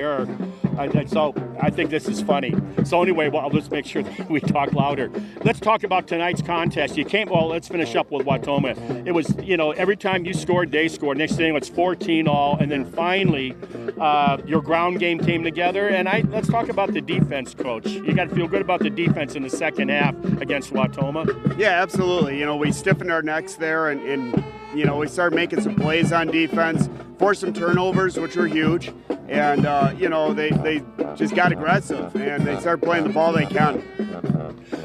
here. So I think this is funny. So anyway, well, let's make sure that we talk louder. Let's talk about tonight's contest. Let's finish up with Wautoma. It was, every time you scored, they scored. Next thing, it's 14-all. And then finally, your ground game came together. And let's talk about the defense, Coach. You got to feel good about the defense in the second half against Wautoma. Yeah, absolutely. We stiffened our necks there and we started making some plays on defense, forced some turnovers, which were huge. And, they just got aggressive, and they started playing the ball they can.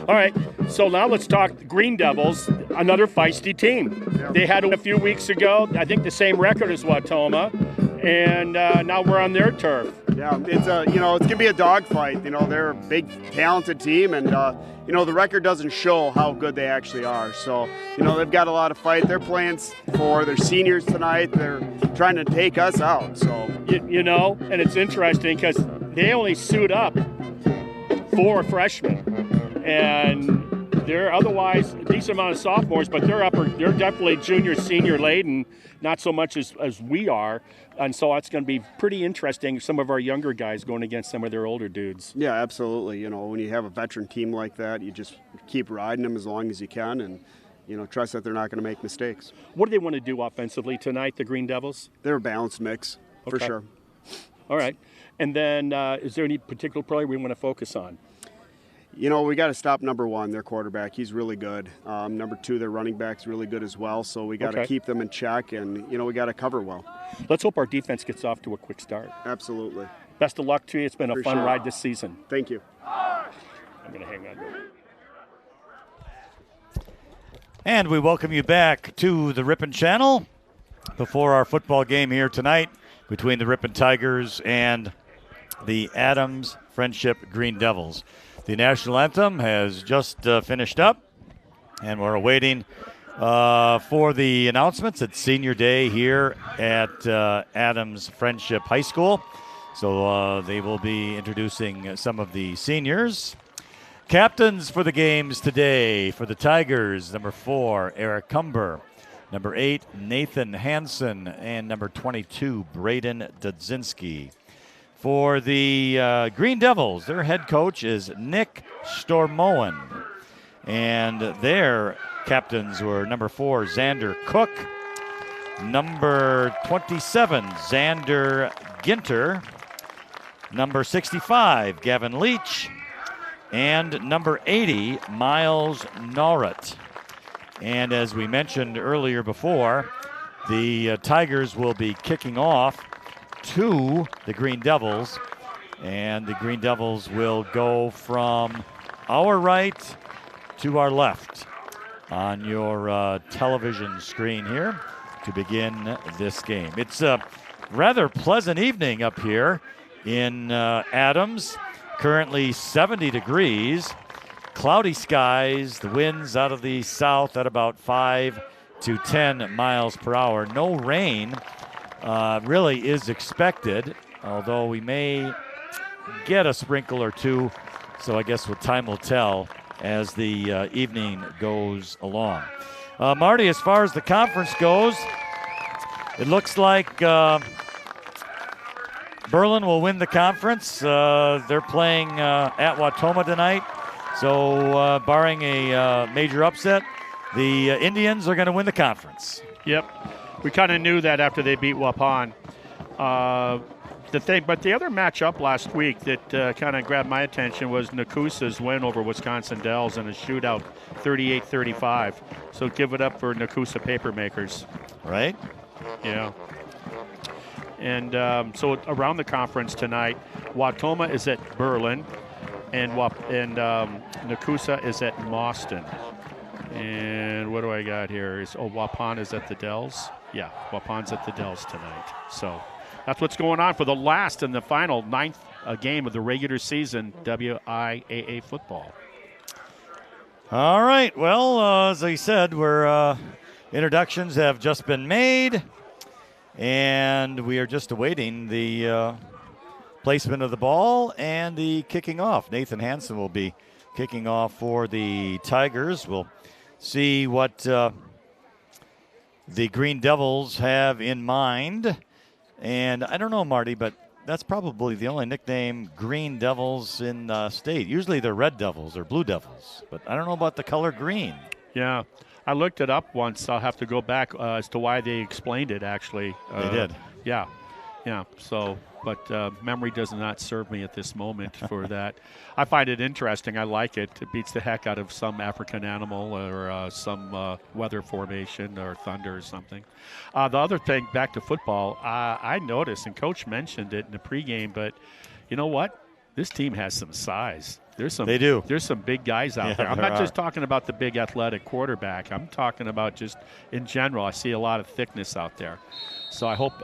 All right, so now let's talk Green Devils, another feisty team. Yeah. They had a few weeks ago, I think the same record as Wautoma, and now we're on their turf. Yeah, it's going to be a dogfight. They're a big, talented team, and, the record doesn't show how good they actually are. So, they've got a lot of fight. They're playing for their seniors tonight. They're trying to take us out. So, and it's interesting because they only suit up 4 freshmen, and they're otherwise a decent amount of sophomores, but they're definitely junior, senior laden, not so much as we are. And so it's going to be pretty interesting, some of our younger guys going against some of their older dudes. Yeah, absolutely. When you have a veteran team like that, you just keep riding them as long as you can and, trust that they're not going to make mistakes. What do they want to do offensively tonight, the Green Devils? They're a balanced mix, for sure. All right. And then is there any particular player we want to focus on? We got to stop number 1, their quarterback. He's really good. Number 2, their running back's really good as well. So we got to keep them in check, and, we got to cover well. Let's hope our defense gets off to a quick start. Absolutely. Best of luck to you. It's been a fun ride this season. Thank you. I'm going to hang on. And we welcome you back to the Ripon Channel before our football game here tonight between the Ripon Tigers and the Adams Friendship Green Devils. The national anthem has just finished up, and we're awaiting for the announcements. It's senior day here at Adams Friendship High School. So they will be introducing some of the seniors. Captains for the games today for the Tigers, number 4, Eric Cumber. Number 8, Nathan Hansen. And number 22, Braden Dudzinski. For the Green Devils, their head coach is Nick Stormoen. And their captains were number 4, Xander Cook. Number 27, Xander Ginter. Number 65, Gavin Leach. And number 80, Miles Norrit. And as we mentioned earlier before, the Tigers will be kicking off to the Green Devils, and the Green Devils will go from our right to our left on your television screen here to begin this game. It's a rather pleasant evening up here in Adams. Currently 70 degrees, cloudy skies, the winds out of the south at about 5 to 10 miles per hour. No rain really is expected, although we may get a sprinkle or two, so I guess what time will tell as the evening goes along. Marty, as far as the conference goes, it looks like Berlin will win the conference. They're playing at Wautoma tonight, so barring a major upset, the Indians are going to win the conference. Yep. We kind of knew that after they beat Waupun. But the other matchup last week that kind of grabbed my attention was Nakusa's win over Wisconsin Dells in a shootout, 38-35. So give it up for Nakusa Papermakers. Right? Yeah. And so around the conference tonight, Wautoma is at Berlin, and Nakusa is at Mauston. And what do I got here? Waupun is at the Dells? Yeah, Waupun's at the Dells tonight. So that's what's going on for the last and the final 9th game of the regular season WIAA football. All right. Well, as I said, introductions have just been made, and we are just awaiting the placement of the ball and the kicking off. Nathan Hansen will be kicking off for the Tigers. We'll see what the Green Devils have in mind. And I don't know, Marty, but that's probably the only nickname Green Devils in state. Usually they're Red Devils or Blue Devils, but I don't know about the color green. Yeah. I looked it up once. I'll have to go back as to why they explained it, actually. They did. Yeah. Yeah. So, but memory does not serve me at this moment for that. I find it interesting. I like it. It beats the heck out of some African animal or some weather formation or thunder or something. The other thing, back to football, I noticed, and Coach mentioned it in the pregame, but you know what? This team has some size. They do. There's some big guys out there. I'm not just talking about the big athletic quarterback. I'm talking about just in general. I see a lot of thickness out there. So I hope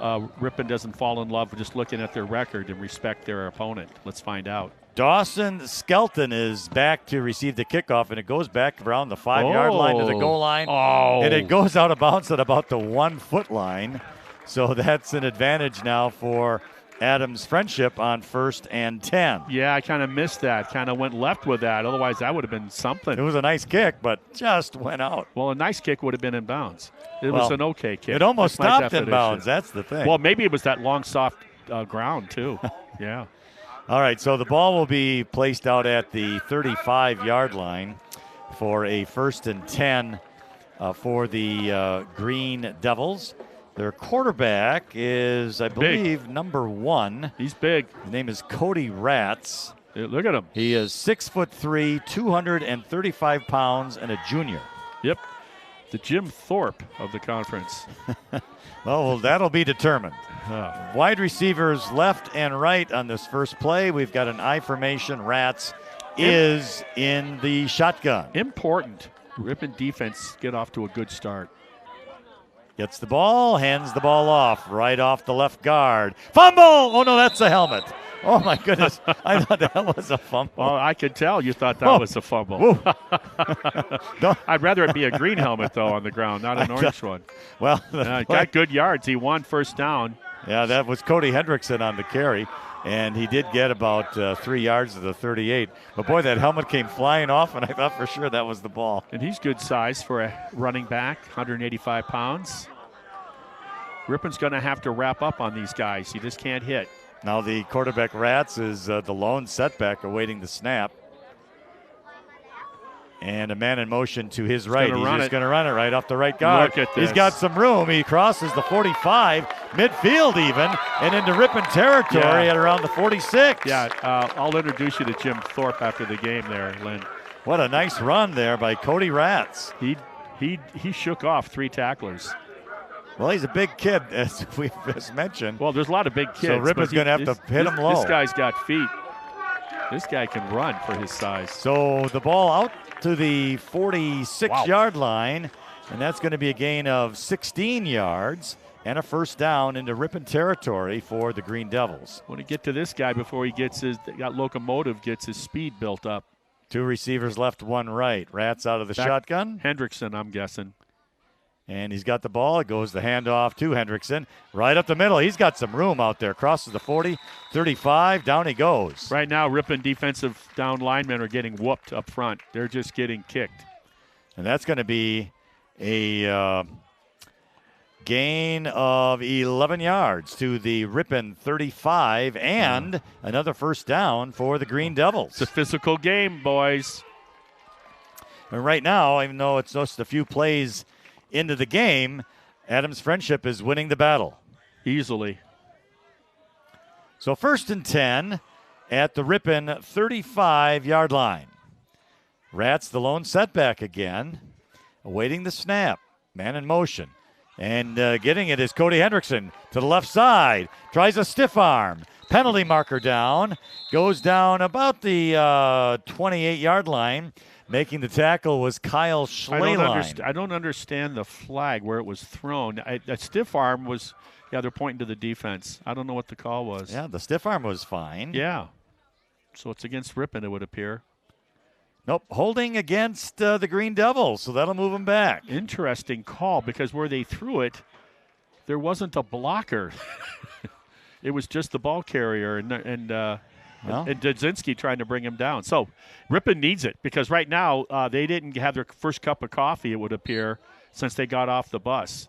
Ripon doesn't fall in love with just looking at their record and respect their opponent. Let's find out. Dawson Skelton is back to receive the kickoff, and it goes back around the 5-yard line to the goal line. And it goes out of bounds at about the 1-foot line. So that's an advantage now for Adams Friendship on 1st and 10. Yeah, I kind of missed that. Kind of went left with that. Otherwise, that would have been something. It was a nice kick, but just went out. Well, a nice kick would have been in bounds. It was an okay kick. It almost stopped in bounds. That's the thing. Well, maybe it was that long, soft ground, too. Yeah. All right, so the ball will be placed out at the 35-yard line for a 1st and 10 for the Green Devils. Their quarterback is, I believe, number 1. He's big. His name is Cody Ratz. Look at him. He is 6'3", 235 pounds, and a junior. Yep. The Jim Thorpe of the conference. Well, that'll be determined. Wide receivers left and right on this first play. We've got an I formation. Ratz is in the shotgun. Important. Ripon defense get off to a good start. Gets the ball, hands the ball off, right off the left guard. Fumble! Oh, no, that's a helmet. Oh, my goodness. I thought that was a fumble. Well, I could tell you thought that was a fumble. I'd rather it be a green helmet, though, on the ground, not an orange one. Well, got good yards. He won 1st down. Yeah, that was Cody Hendrickson on the carry, and he did get about 3 yards to the 38. But, boy, that helmet came flying off, and I thought for sure that was the ball. And he's good size for a running back, 185 pounds. Ripon's going to have to wrap up on these guys. He just can't hit. Now the quarterback, Ratz, is the lone setback awaiting the snap. And a man in motion to his right. He's just going to run it right off the right guard. Look at this. He's got some room. He crosses the 45, midfield even, and into Ripon territory at around the 46. Yeah, I'll introduce you to Jim Thorpe after the game there, Lynn. What a nice run there by Cody Ratz. He shook off 3 tacklers. Well, he's a big kid, as we've just mentioned. Well, there's a lot of big kids. So Ripon's going to have to hit him low. This guy's got feet. This guy can run for his size. So the ball out to the 46-yard line, and that's going to be a gain of 16 yards and a 1st down into Ripon territory for the Green Devils. Want to get to this guy before he gets his locomotive, gets his speed built up. 2 receivers left, 1 right. Ratz out of the shotgun. Hendrickson, I'm guessing. And he's got the ball. It goes the handoff to Hendrickson. Right up the middle. He's got some room out there. Crosses the 40, 35. Down he goes. Right now, Ripon defensive down linemen are getting whooped up front. They're just getting kicked. And that's going to be a gain of 11 yards to the Ripon 35 and another 1st down for the Green Devils. It's a physical game, boys. And right now, even though it's just a few plays into the game, Adams Friendship is winning the battle. Easily. So 1st and 10 at the Ripon 35-yard line. Ratz the lone setback again, awaiting the snap. Man in motion. And getting it is Cody Hendrickson to the left side. Tries a stiff arm. Penalty marker down. Goes down about the 28-yard line. Making the tackle was Kyle Schleyline. I don't understand the flag where it was thrown. A stiff arm was, they're pointing to the defense. I don't know what the call was. Yeah, the stiff arm was fine. Yeah. So it's against Ripon, it would appear. Nope, holding against the Green Devils, so that'll move them back. Interesting call because where they threw it, there wasn't a blocker. It was just the ball carrier and Dudzinski trying to bring him down. So Ripon needs it because right now they didn't have their first cup of coffee, it would appear, since they got off the bus.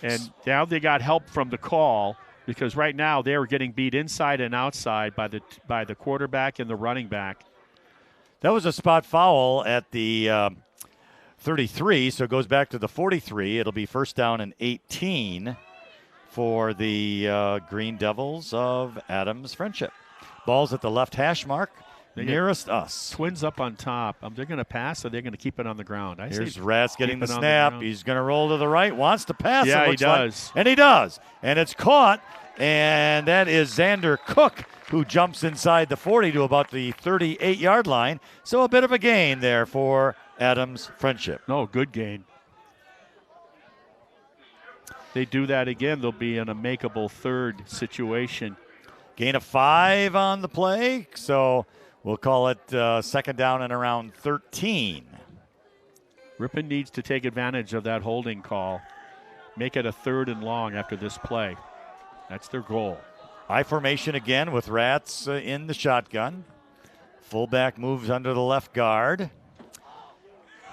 And now they got help from the call. because right now they are getting beat inside and outside by the quarterback and the running back. That was a spot foul at the 33, so it goes back to the 43. It'll be first down and 18 for the Green Devils of Adams Friendship. Ball's at the left hash mark, nearest us. Twins up on top. They're going to pass, or they're going to keep it on the ground. Here's Rats getting the snap. He's going to roll to the right, wants to pass. Yeah, he does. And he does. And it's caught, and that is Xander Cook, who jumps inside the 40 to about the 38-yard line. So a bit of a gain there for Adams Friendship. No, good gain. They do that again, they'll be in a makeable third situation. Gain of 5 on the play, so we'll call it second down and around 13. Ripon needs to take advantage of that holding call. Make it a 3rd and long after this play. That's their goal. I formation again with Rats in the shotgun. Fullback moves under the left guard.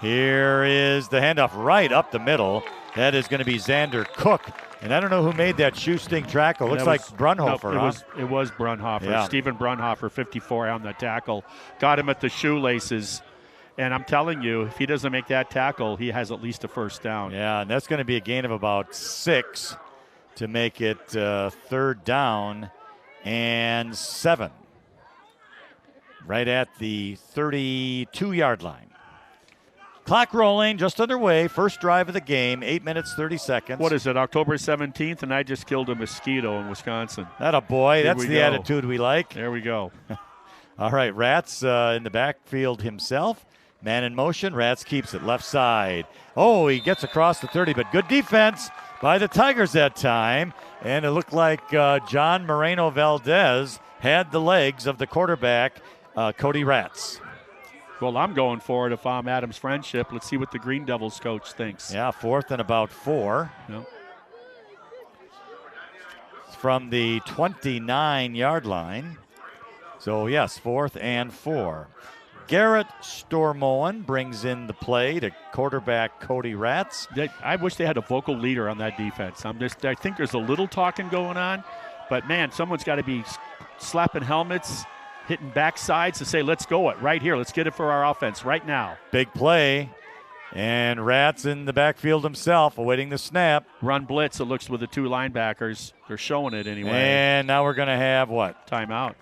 Here is the handoff right up the middle. That is going to be Xander Cook. And I don't know who made that shoe-sting tackle. Looks like Brunhofer. No, it was Brunhofer. Yeah. Stephen Brunhofer, 54 on the tackle. Got him at the shoelaces. And I'm telling you, if he doesn't make that tackle, he has at least a first down. Yeah, and that's going to be a gain of about 6 to make it 3rd down and 7. Right at the 32-yard line. Clock rolling, just underway. First drive of the game, 8 minutes, 30 seconds. What is it, October 17th, and I just killed a mosquito in Wisconsin. That boy. That's the attitude we like. There we go. All right, Rats in the backfield himself. Man in motion. Rats keeps it left side. Oh, he gets across the 30, but good defense by the Tigers that time. And it looked like John Moreno Valdez had the legs of the quarterback, Cody Rats. Well, I'm going for it if I'm Adams Friendship. Let's see what the Green Devils coach thinks. Yeah, 4th and about 4. Yep. From the 29-yard line. So, yes, 4th and 4. Garrett Stormoen brings in the play to quarterback Cody Rats. I wish they had a vocal leader on that defense. I think there's a little talking going on, but, man, someone's got to be slapping helmets, hitting backsides to say, let's go it right here. Let's get it for our offense right now. Big play. And Rats in the backfield himself, awaiting the snap. Run blitz, it looks, with the 2 linebackers. They're showing it anyway. And now we're going to have what? Timeout.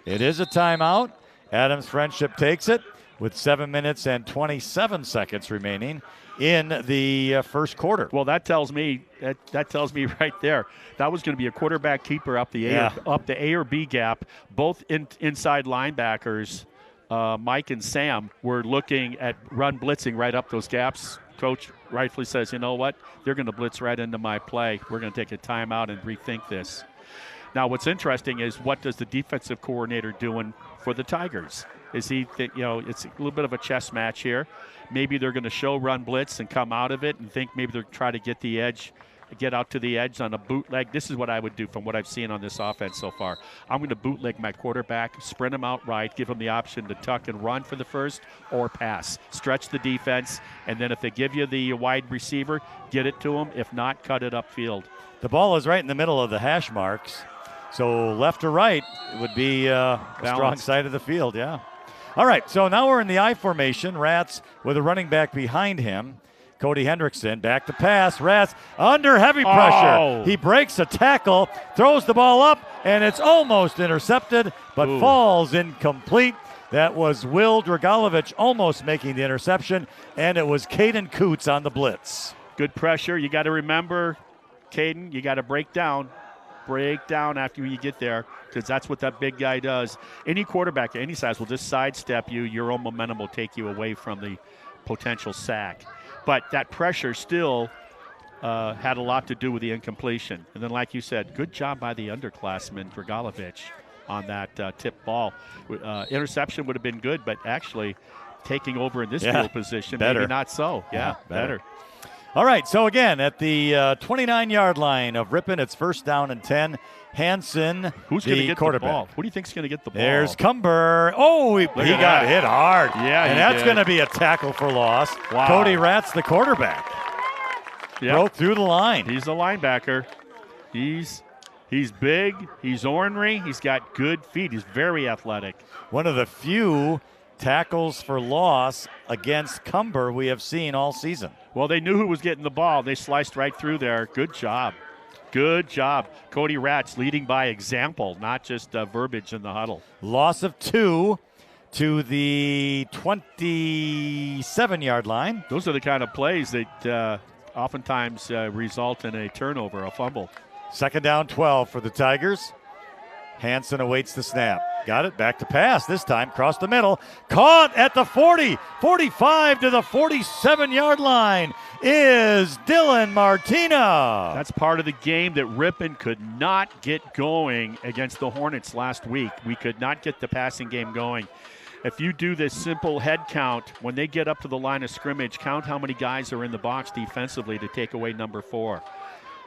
It is a timeout. Adams Friendship takes it with 7 minutes and 27 seconds remaining in the first quarter. Well, that tells me right there that was going to be a quarterback keeper up the A or B gap. Both inside linebackers, Mike and Sam, were looking at run blitzing right up those gaps. Coach rightfully says, you know what? They're going to blitz right into my play. We're going to take a timeout and rethink this. Now, what's interesting is what does the defensive coordinator doing for the Tigers? Is he, it's a little bit of a chess match here. Maybe they're going to show run blitz and come out of it and think maybe they'll try to get out to the edge on a bootleg. This is what I would do from what I've seen on this offense so far. I'm going to bootleg my quarterback, sprint him out right, give him the option to tuck and run for the first or pass. Stretch the defense, and then if they give you the wide receiver, get it to him. If not, cut it upfield. The ball is right in the middle of the hash marks. So left or right would be a strong side of the field, yeah. All right, so now we're in the I formation. Rats with a running back behind him. Cody Hendrickson back to pass. Rats under heavy pressure. Oh. He breaks a tackle, throws the ball up, and it's almost intercepted, but falls incomplete. That was Will Dragalovich almost making the interception, and it was Caden Coots on the blitz. Good pressure. You got to remember, Caden, you got to break down after you get there, because that's what that big guy does. Any quarterback, any size, will just sidestep you. Your own momentum will take you away from the potential sack. But that pressure still had a lot to do with the incompletion. And then, like you said, good job by the underclassman, Dragalovich, on that tip ball. Interception would have been good, but actually taking over in this field position, better. Maybe not so. Yeah, better. All right, so again, at the 29-yard line of Ripon, it's first down and 10. Hansen, who's going to get quarterback. The ball? Who do you think is going to get the ball? There's Cumber. Oh, he got hit hard. Yeah, and that's going to be a tackle for loss. Wow. Cody Rats, the quarterback, broke through the line. He's a linebacker. He's He's big, he's ornery, he's got good feet, he's very athletic. One of the few tackles for loss against Cumber we have seen all season. Well, they knew who was getting the ball. They sliced right through there. Good job. Good job. Cody Ratz leading by example, not just verbiage in the huddle. Loss of 2 to the 27-yard line. Those are the kind of plays that oftentimes result in a turnover, a fumble. 2nd down, 12 for the Tigers. Hansen awaits the snap. Got it. Back to pass. This time, cross the middle. Caught at the 40. 45 to the 47-yard line is Dylan Martina. That's part of the game that Ripon could not get going against the Hornets last week. We could not get the passing game going. If you do this simple head count, when they get up to the line of scrimmage, count how many guys are in the box defensively to take away number 4.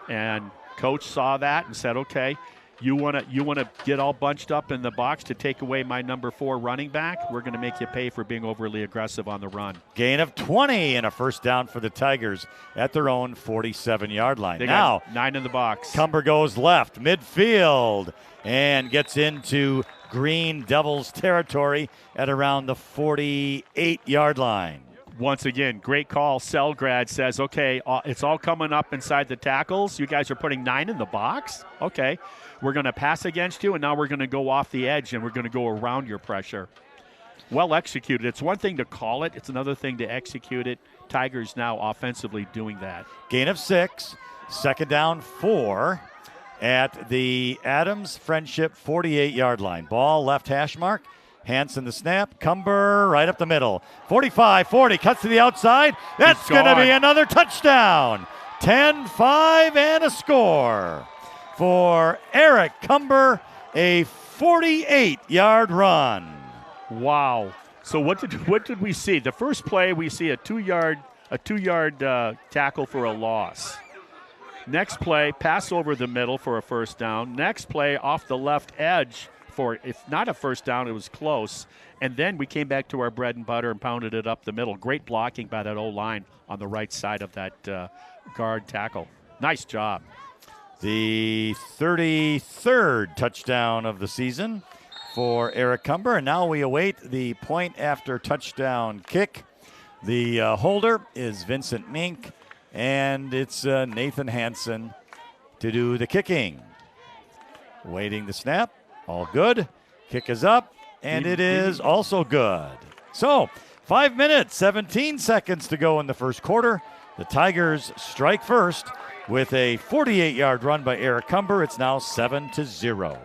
And coach saw that and said, okay, you want to get all bunched up in the box to take away my number 4 running back? We're going to make you pay for being overly aggressive on the run. Gain of 20 and a first down for the Tigers at their own 47-yard line. They now, got 9 in the box. Cumber goes left, midfield, and gets into Green Devils territory at around the 48-yard line. Once again, great call. Selgrad says, okay, it's all coming up inside the tackles. You guys are putting 9 in the box? Okay. We're going to pass against you, and now we're going to go off the edge, and we're going to go around your pressure. Well executed. It's one thing to call it. It's another thing to execute it. Tigers now offensively doing that. Gain of 6. 2nd down, 4 at the Adams Friendship 48-yard line. Ball left hash mark. Hansen the snap. Cumber right up the middle. 45-40. Cuts to the outside. That's going to be another touchdown. 10-5 and a score for Eric Cumber, a 48-yard run. Wow. So what did we see? The first play we see a 2-yard tackle for a loss. Next play, pass over the middle for a first down. Next play, off the left edge for, if not a first down, it was close. And then we came back to our bread and butter and pounded it up the middle. Great blocking by that O-line on the right side of that guard tackle. Nice job. The 33rd touchdown of the season for Eric Cumber. And now we await the point after touchdown kick. The holder is Vincent Mink, and it's Nathan Hansen to do the kicking. Waiting the snap. All good. Kick is up, and it is also good. So 5 minutes, 17 seconds to go in the first quarter. The Tigers strike first with a 48-yard run by Eric Cumber. It's now 7-0.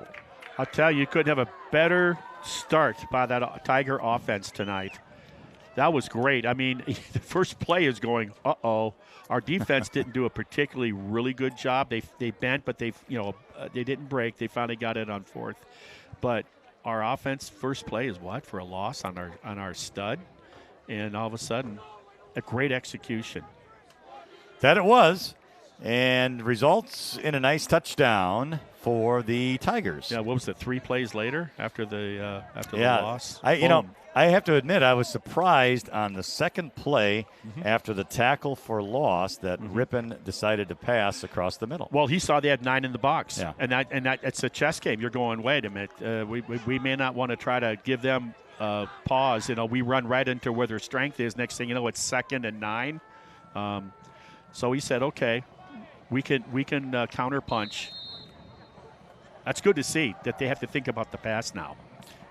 I'll tell you couldn't have a better start by that Tiger offense tonight. That was great. I mean, the first play is going, uh-oh. Our defense didn't do a particularly really good job. They bent, but they didn't break. They finally got it on 4th. But our offense, first play is what? For a loss on our stud. And all of a sudden, a great execution. That it was. And results in a nice touchdown for the Tigers. Yeah, what was it? 3 plays later after the loss. I have to admit I was surprised on the second play after the tackle for loss that Ripon decided to pass across the middle. Well, he saw they had 9 in the box, yeah. and that it's a chess game. You're going, wait a minute, we may not want to try to give them pause. We run right into where their strength is. Next thing you know, it's 2nd and 9. So he said, okay. We can counterpunch. That's good to see that they have to think about the pass now.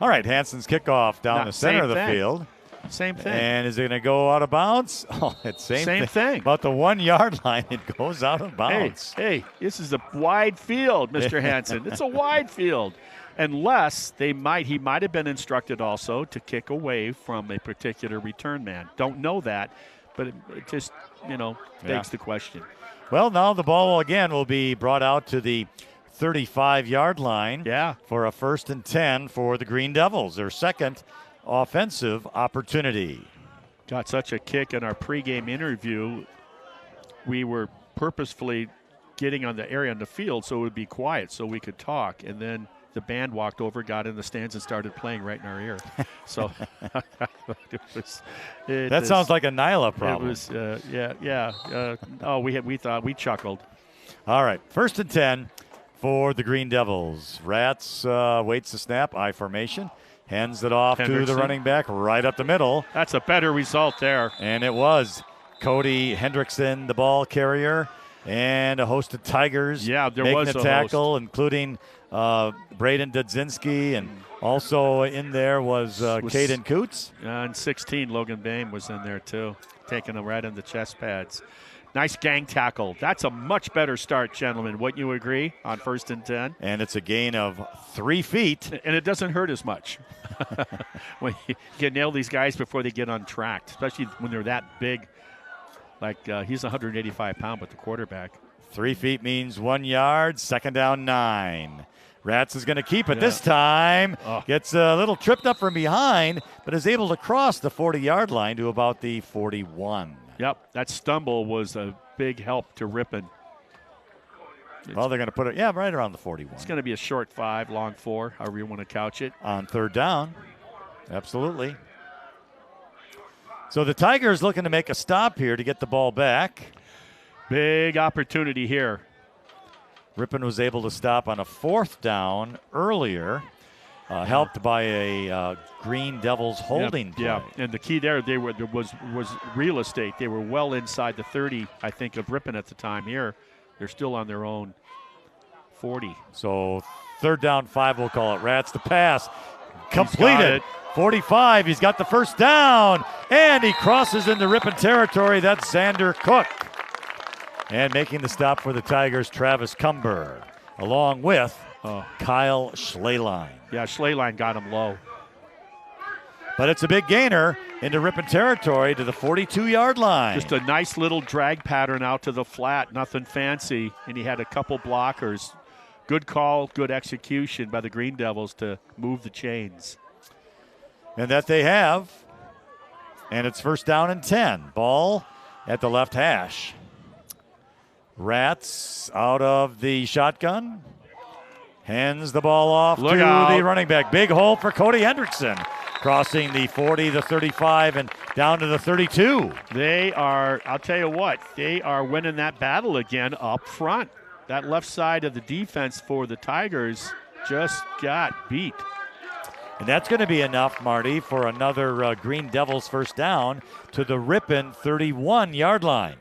All right, Hansen's kickoff down the center of the field. Same thing. And is it going to go out of bounds? Oh, it's same thing. About the 1-yard line, it goes out of bounds. Hey, this is a wide field, Mr. Hansen. It's a wide field. Unless he might have been instructed also to kick away from a particular return man. Don't know that, but it just, begs the question. Well, now the ball again will be brought out to the 35-yard line for a 1st and 10 for the Green Devils, their second offensive opportunity. Got such a kick in our pregame interview. We were purposefully getting on the area on the field so it would be quiet so we could talk, and then the band walked over, got in the stands, and started playing right in our ear. So that sounds like a Nyla problem. It was, we thought we chuckled. All right, 1st and 10 for the Green Devils. Rats waits the snap, I formation. Hands it off to the running back right up the middle. That's a better result there. And it was Cody Hendrickson, the ball carrier, and a host of Tigers making a tackle, including Braden Dudzinski, and also in there was Caden Coots. And 16, Logan Bain was in there too, taking him right in the chest pads. Nice gang tackle. That's a much better start, gentlemen. Wouldn't you agree, on 1st and 10? And it's a gain of 3 feet. And it doesn't hurt as much. When you can nail these guys before they get untracked, especially when they're that big. Like he's 185 pound, but the quarterback. 3 feet means 1 yard, 2nd down 9. Rats is going to keep it this time. Gets a little tripped up from behind, but is able to cross the 40-yard line to about the 41. Yep, that stumble was a big help to Ripon. Well, they're going to put it, right around the 41. It's going to be a short 5, long 4, however you want to couch it. On 3rd down, absolutely. So the Tigers looking to make a stop here to get the ball back. Big opportunity here. Ripon was able to stop on a 4th down earlier, helped by a Green Devils holding play. Yeah, and the key there was real estate. They were well inside the 30, I think, of Ripon at the time. Here, they're still on their own 40. So 3rd down 5, we'll call it. Rats the pass. Completed. 45, he's got the 1st down, and he crosses into Ripon territory. That's Xander Cook. And making the stop for the Tigers, Travis Cumber, along with Kyle Schleyline. Yeah, Schleyline got him low. But it's a big gainer into Ripon territory to the 42-yard line. Just a nice little drag pattern out to the flat, nothing fancy. And he had a couple blockers. Good call, good execution by the Green Devils to move the chains. And that they have. And it's 1st down and 10. Ball at the left hash. Rats out of the shotgun. Hands the ball off to the running back. Big hole for Cody Hendrickson. Crossing the 40, the 35, and down to the 32. They are, I'll tell you what, they are winning that battle again up front. That left side of the defense for the Tigers just got beat. And that's going to be enough, Marty, for another Green Devils 1st down to the Ripon 31-yard line.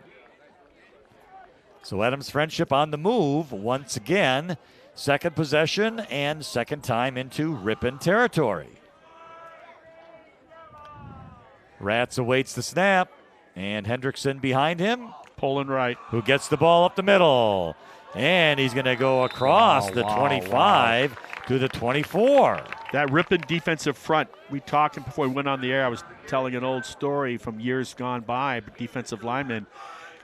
So Adams Friendship on the move once again. 2nd possession and 2nd time into Ripon territory. Rats awaits the snap, and Hendrickson behind him. Pulling right. Who gets the ball up the middle. And he's going to go across the 25 to the 24. That Ripon defensive front, we talked before we went on the air. I was telling an old story from years gone by, but defensive linemen,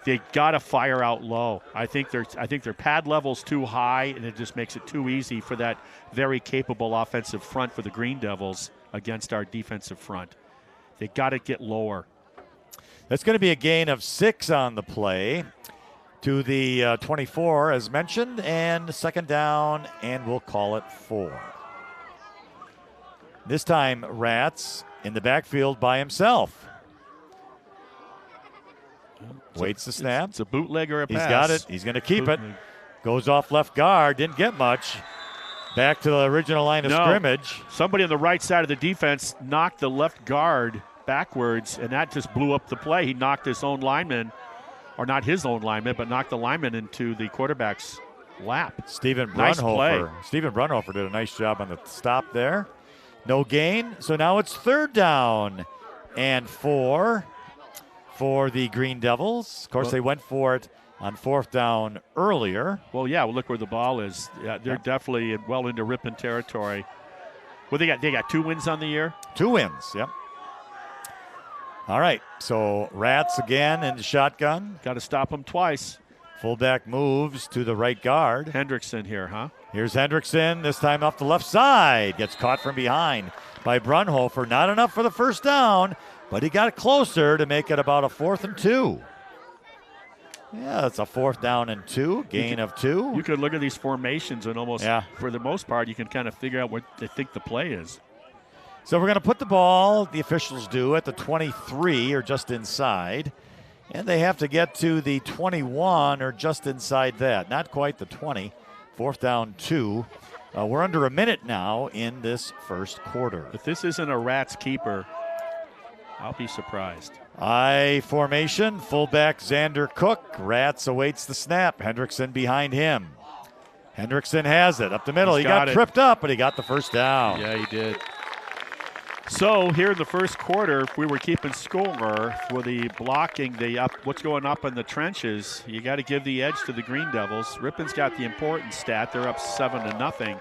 they got to fire out low. I think their pad level's too high, and it just makes it too easy for that very capable offensive front for the Green Devils against our defensive front. They got to get lower. That's going to be a gain of 6 on the play to the 24, as mentioned, and 2nd down, and we'll call it 4. This time, Rats in the backfield by himself. Waits the snap. It's a bootleg or a pass. He's got it. He's going to keep it. Goes off left guard. Didn't get much. Back to the original line of scrimmage. Somebody on the right side of the defense knocked the left guard backwards, and that just blew up the play. He knocked his own lineman, or not his own lineman, but knocked the lineman into the quarterback's lap. Stephen Nice play. Brunhofer. Stephen Brunhofer did a nice job on the stop there. No gain. So now it's 3rd down and 4 for the Green Devils. Of course, they went for it on 4th down earlier. Well, look where the ball is. Yeah, they're definitely well into Ripon territory. Well, they got 2 wins on the year? 2 wins, yep. All right, so Rats again in the shotgun. Got to stop them twice. Fullback moves to the right guard. Hendrickson here, huh? Here's Hendrickson, this time off the left side. Gets caught from behind by Brunhofer. Not enough for the 1st down, but he got closer to make it about a 4th and 2. Yeah, it's a 4th down and 2, gain of 2. You could look at these formations and almost, for the most part, you can kind of figure out what they think the play is. So we're going to put the ball, the officials do, at the 23 or just inside. And they have to get to the 21 or just inside that. Not quite the 20 4th down 2. We're under a minute now in this first quarter. If this isn't a Rats keeper, I'll be surprised. I formation, fullback Xander Cook. Rats awaits the snap. Hendrickson behind him. Hendrickson has it up the middle. He got tripped up, but he got the first down. Yeah, he did. So here in the first quarter, if we were keeping score for the blocking, what's going up in the trenches, you got to give the edge to the Green Devils. Ripon's got the important stat. They're up 7-0.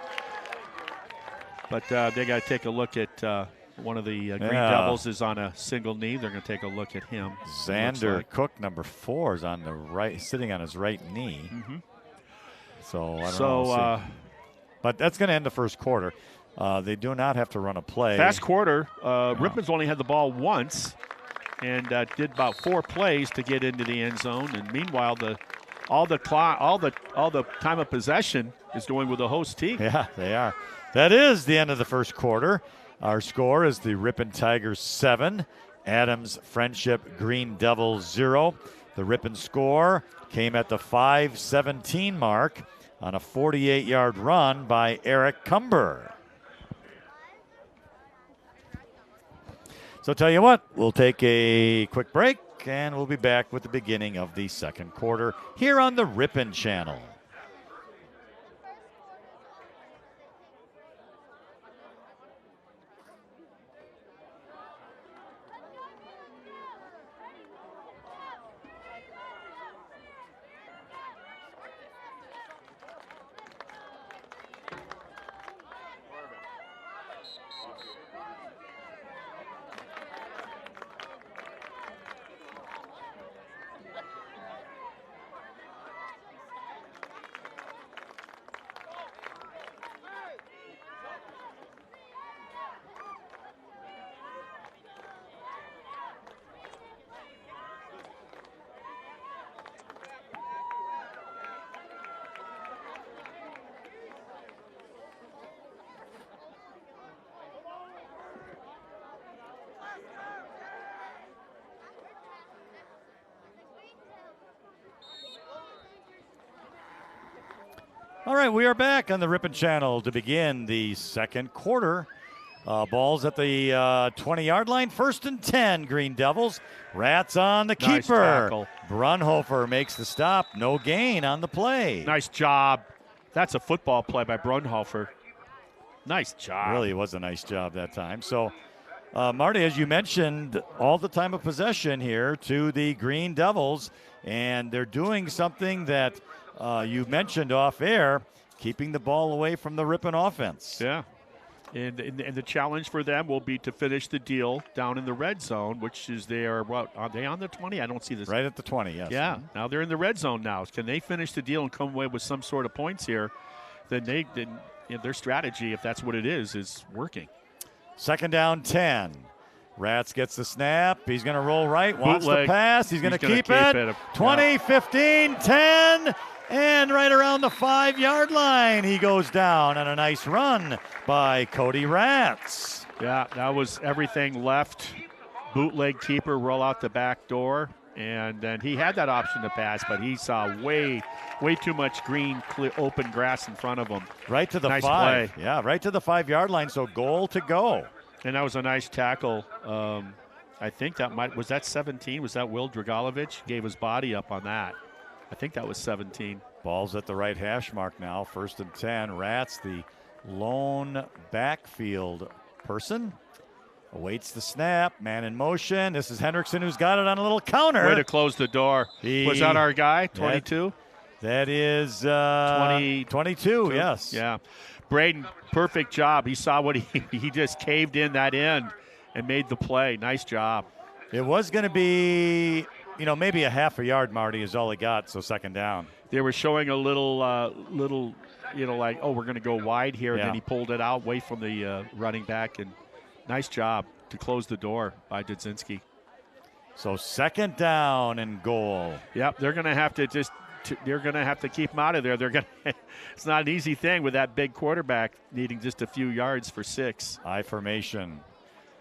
But they got to take a look at one of the Green Devils is on a single knee. They're going to take a look at him. Xander Cook, number 4, is on the right, sitting on his right knee. Mm-hmm. So I don't know. We'll but that's going to end the first quarter. They do not have to run a play. Past quarter, Ripon's only had the ball once and did about 4 plays to get into the end zone. And meanwhile, all the time of possession is going with the host team. Yeah, they are. That is the end of the first quarter. Our score is the Ripon Tigers 7, Adams Friendship Green Devils 0. The Ripon score came at the 5:17 mark on a 48-yard run by Eric Cumber. So tell you what, we'll take a quick break, and we'll be back with the beginning of the second quarter here on the Ripon Channel. All right, we are back on the Ripon Channel to begin the second quarter. Ball's at the 20-yard line. 1st and 10, Green Devils. Rats on the Nice keeper. tackle. Brunhofer makes the stop. No gain on the play. Nice job. That's a football play by Brunhofer. Nice job. Really was a nice job that time. So, Marty, as you mentioned, all the time of possession here to the Green Devils, and they're doing something that you mentioned off air, keeping the ball away from the Ripon offense. Yeah. And the challenge for them will be to finish the deal down in the red zone, which is are they on the 20? I don't see this. Right at the 20, yes. Yeah. Now they're in the red zone now. Can they finish the deal and come away with some sort of points here? Then their strategy, if that's what it is working. 2nd down 10. Rats gets the snap. He's going to roll right. Wants the Bootleg. pass. He's going to keep it. 20, Yeah. 15, 10. And right around the 5-yard line, he goes down on a nice run by Cody Rats. Yeah, that was everything left. Bootleg keeper, roll out the back door. And then he had that option to pass, but he saw way too much green, clear, open grass in front of him. Right to the Nice 5. play. Yeah, right to the 5-yard line, so goal to go. And that was a nice tackle. I think was that 17? Was that Will Dragalovic? Gave his body up on that. I think that was 17. Ball's at the right hash mark now. 1st and 10. Rats, the lone backfield person, awaits the snap. Man in motion. This is Hendrickson, who's got it on a little counter. Way to close the door. Was that our guy, 22? That is 22, yes. Yeah. Braden, perfect job. He saw what he just caved in that end and made the play. Nice job. It was going to be, maybe a half a yard, Marty, is all he got, so 2nd down. They were showing a little, like, we're going to go wide here, and then he pulled it out away from the running back, and nice job to close the door by Dudzinski. So 2nd down and goal. Yep, they're going to have to they're going to have to keep him out of there. It's not an easy thing with that big quarterback needing just a few yards for 6. I formation.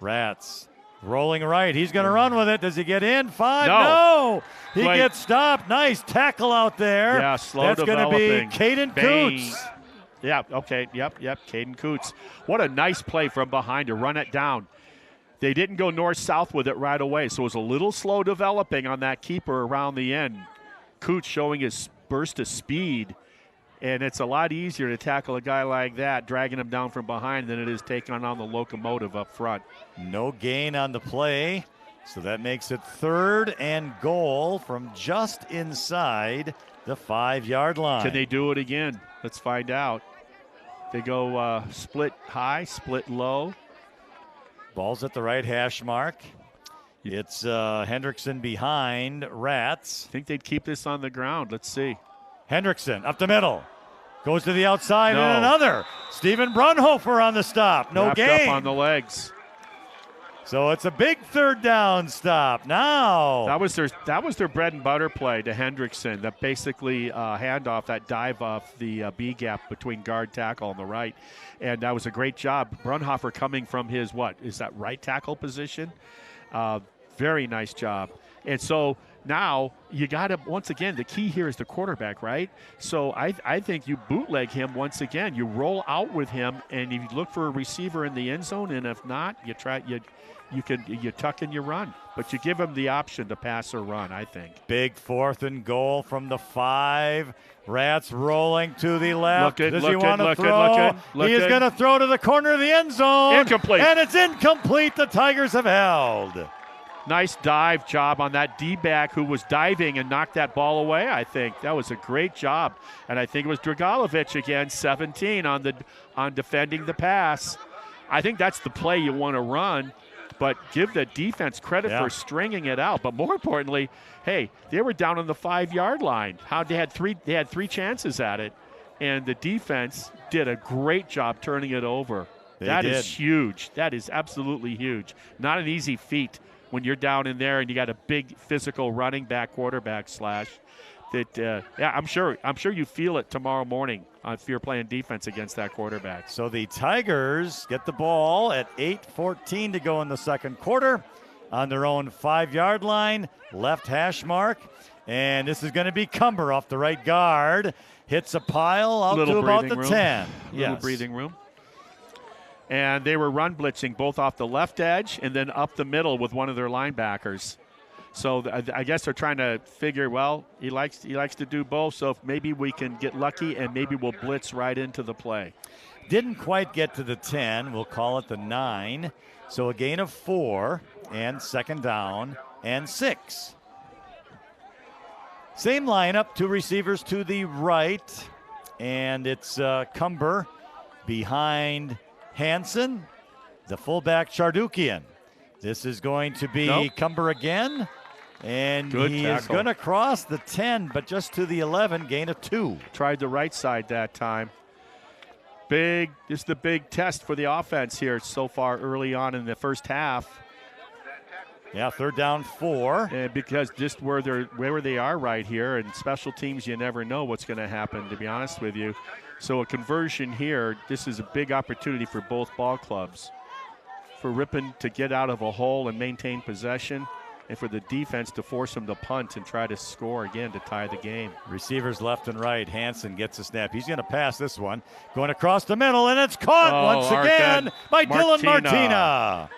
Rats Rolling right. He's going to run with it. Does he get in? 5? No. He gets stopped. Nice tackle out there. Yeah, slow That's developing. going to be Caden Coots. Yeah, okay. Yep. Caden Coots. What a nice play from behind to run it down. They didn't go north-south with it right away, so it was a little slow developing on that keeper around the end. Coots showing his burst of speed, and it's a lot easier to tackle a guy like that, dragging him down from behind, than it is taking on the locomotive up front. No gain on the play, so that makes it 3rd and goal from just inside the 5-yard line. Can they do it again? Let's find out. They go split high, split low. Ball's at the right hash mark. It's Hendrickson behind Rats. I think they'd keep this on the ground. Let's see. Hendrickson up the middle. Goes to the outside No. and another. Stephen Brunhofer on the stop. No Wrapped gain. up on the legs. So it's a big 3rd down stop. Now That was their bread and butter play to Hendrickson. That basically handoff, that dive off the B gap between guard tackle on the right, and that was a great job. Brunhofer coming from his right tackle position. Very nice job. And so now you got to, once again, the key here is the quarterback, right? So I think you bootleg him once again. You roll out with him, and you look for a receiver in the end zone, and if not, you tuck and you run. But you give him the option to pass or run, I think. big 4th and goal from the 5. Rats rolling to the left. Does he want to throw? He is going to throw to the corner of the end zone. Incomplete. And it's incomplete. The Tigers have held. Nice dive job on that D-back who was diving and knocked that ball away, I think. That was a great job. And I think it was Dragalovic again, 17 on defending the pass. I think that's the play you want to run, but give the defense credit for stringing it out. But more importantly, hey, they were down on the 5-yard line. They had three chances at it, and the defense did a great job turning it over. That is huge. That is absolutely huge. Not an easy feat when you're down in there and you got a big physical running back quarterback slash. I'm sure you feel it tomorrow morning if you're playing defense against that quarterback. So the Tigers get the ball at 8:14 to go in the second quarter on their own 5-yard line, left hash mark. And this is going to be Cumber off the right guard. Hits a pile out to about the 10. Little breathing room. And they were run blitzing both off the left edge and then up the middle with one of their linebackers. So I guess they're trying to figure, well, he likes to do both, so maybe we can get lucky and maybe we'll blitz right into the play. Didn't quite get to the 10. We'll call it the 9. So a gain of 4 and 2nd down and 6. Same lineup, 2 receivers to the right, and it's Cumber behind Hansen, the fullback Chardukian. This is going to be Cumber again, and he is going to cross the 10, but just to the 11, gain of 2. Tried the right side that time. This is the big test for the offense here so far early on in the first half. Yeah, 3rd down 4. And because just where they are right here, and special teams, you never know what's going to happen, to be honest with you. So a conversion here, this is a big opportunity for both ball clubs. For Ripon to get out of a hole and maintain possession, and for the defense to force them to punt and try to score again to tie the game. Receivers left and right. Hansen gets a snap. He's going to pass this one. Going across the middle, and it's caught once again by Dylan Martina.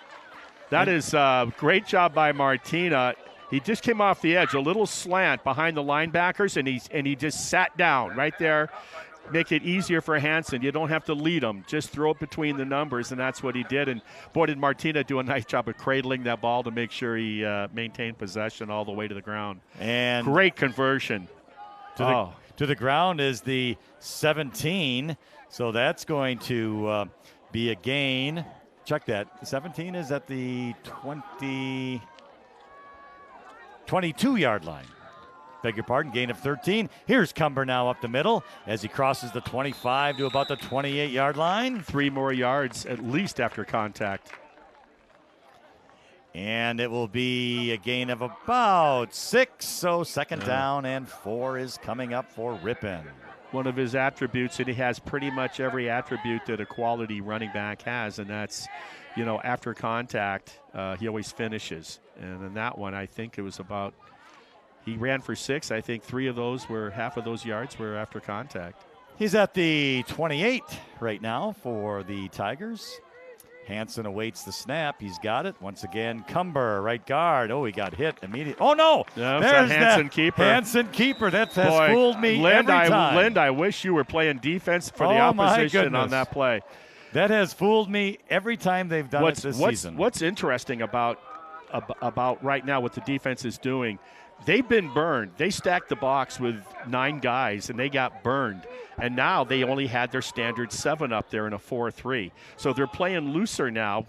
That is a great job by Martina. He just came off the edge, a little slant behind the linebackers, and he just sat down right there. Make it easier for Hansen. You don't have to lead him. Just throw it between the numbers, and that's what he did. And, boy, did Martina do a nice job of cradling that ball to make sure he maintained possession all the way to the ground. And great conversion. To the ground is the 17, so that's going to be a gain. Check that. 17 is at the 22-yard line. Beg your pardon, gain of 13. Here's Cumber now up the middle as he crosses the 25 to about the 28-yard line. 3 more yards at least after contact. And it will be a gain of about 6, so 2nd down and 4 is coming up for Ripon. one of his attributes, and he has pretty much every attribute that a quality running back has, and that's, after contact, he always finishes. And in that one, I think it was about, he ran for 6. I think 3 of those half of those yards were after contact. He's at the 28 right now for the Tigers. Hansen awaits the snap. He's got it. Once again, Cumber, right guard. Oh, he got hit immediately. Oh, no. Yeah, there's that Hansen keeper. Hansen keeper. That has fooled me every time. Lind, I wish you were playing defense for the opposition on that play. That has fooled me every time they've done it this season. What's interesting about right now what the defense is doing, they've been burned. They stacked the box with 9 guys, and they got burned. And now they only had their standard 7 up there in a 4-3. So they're playing looser now,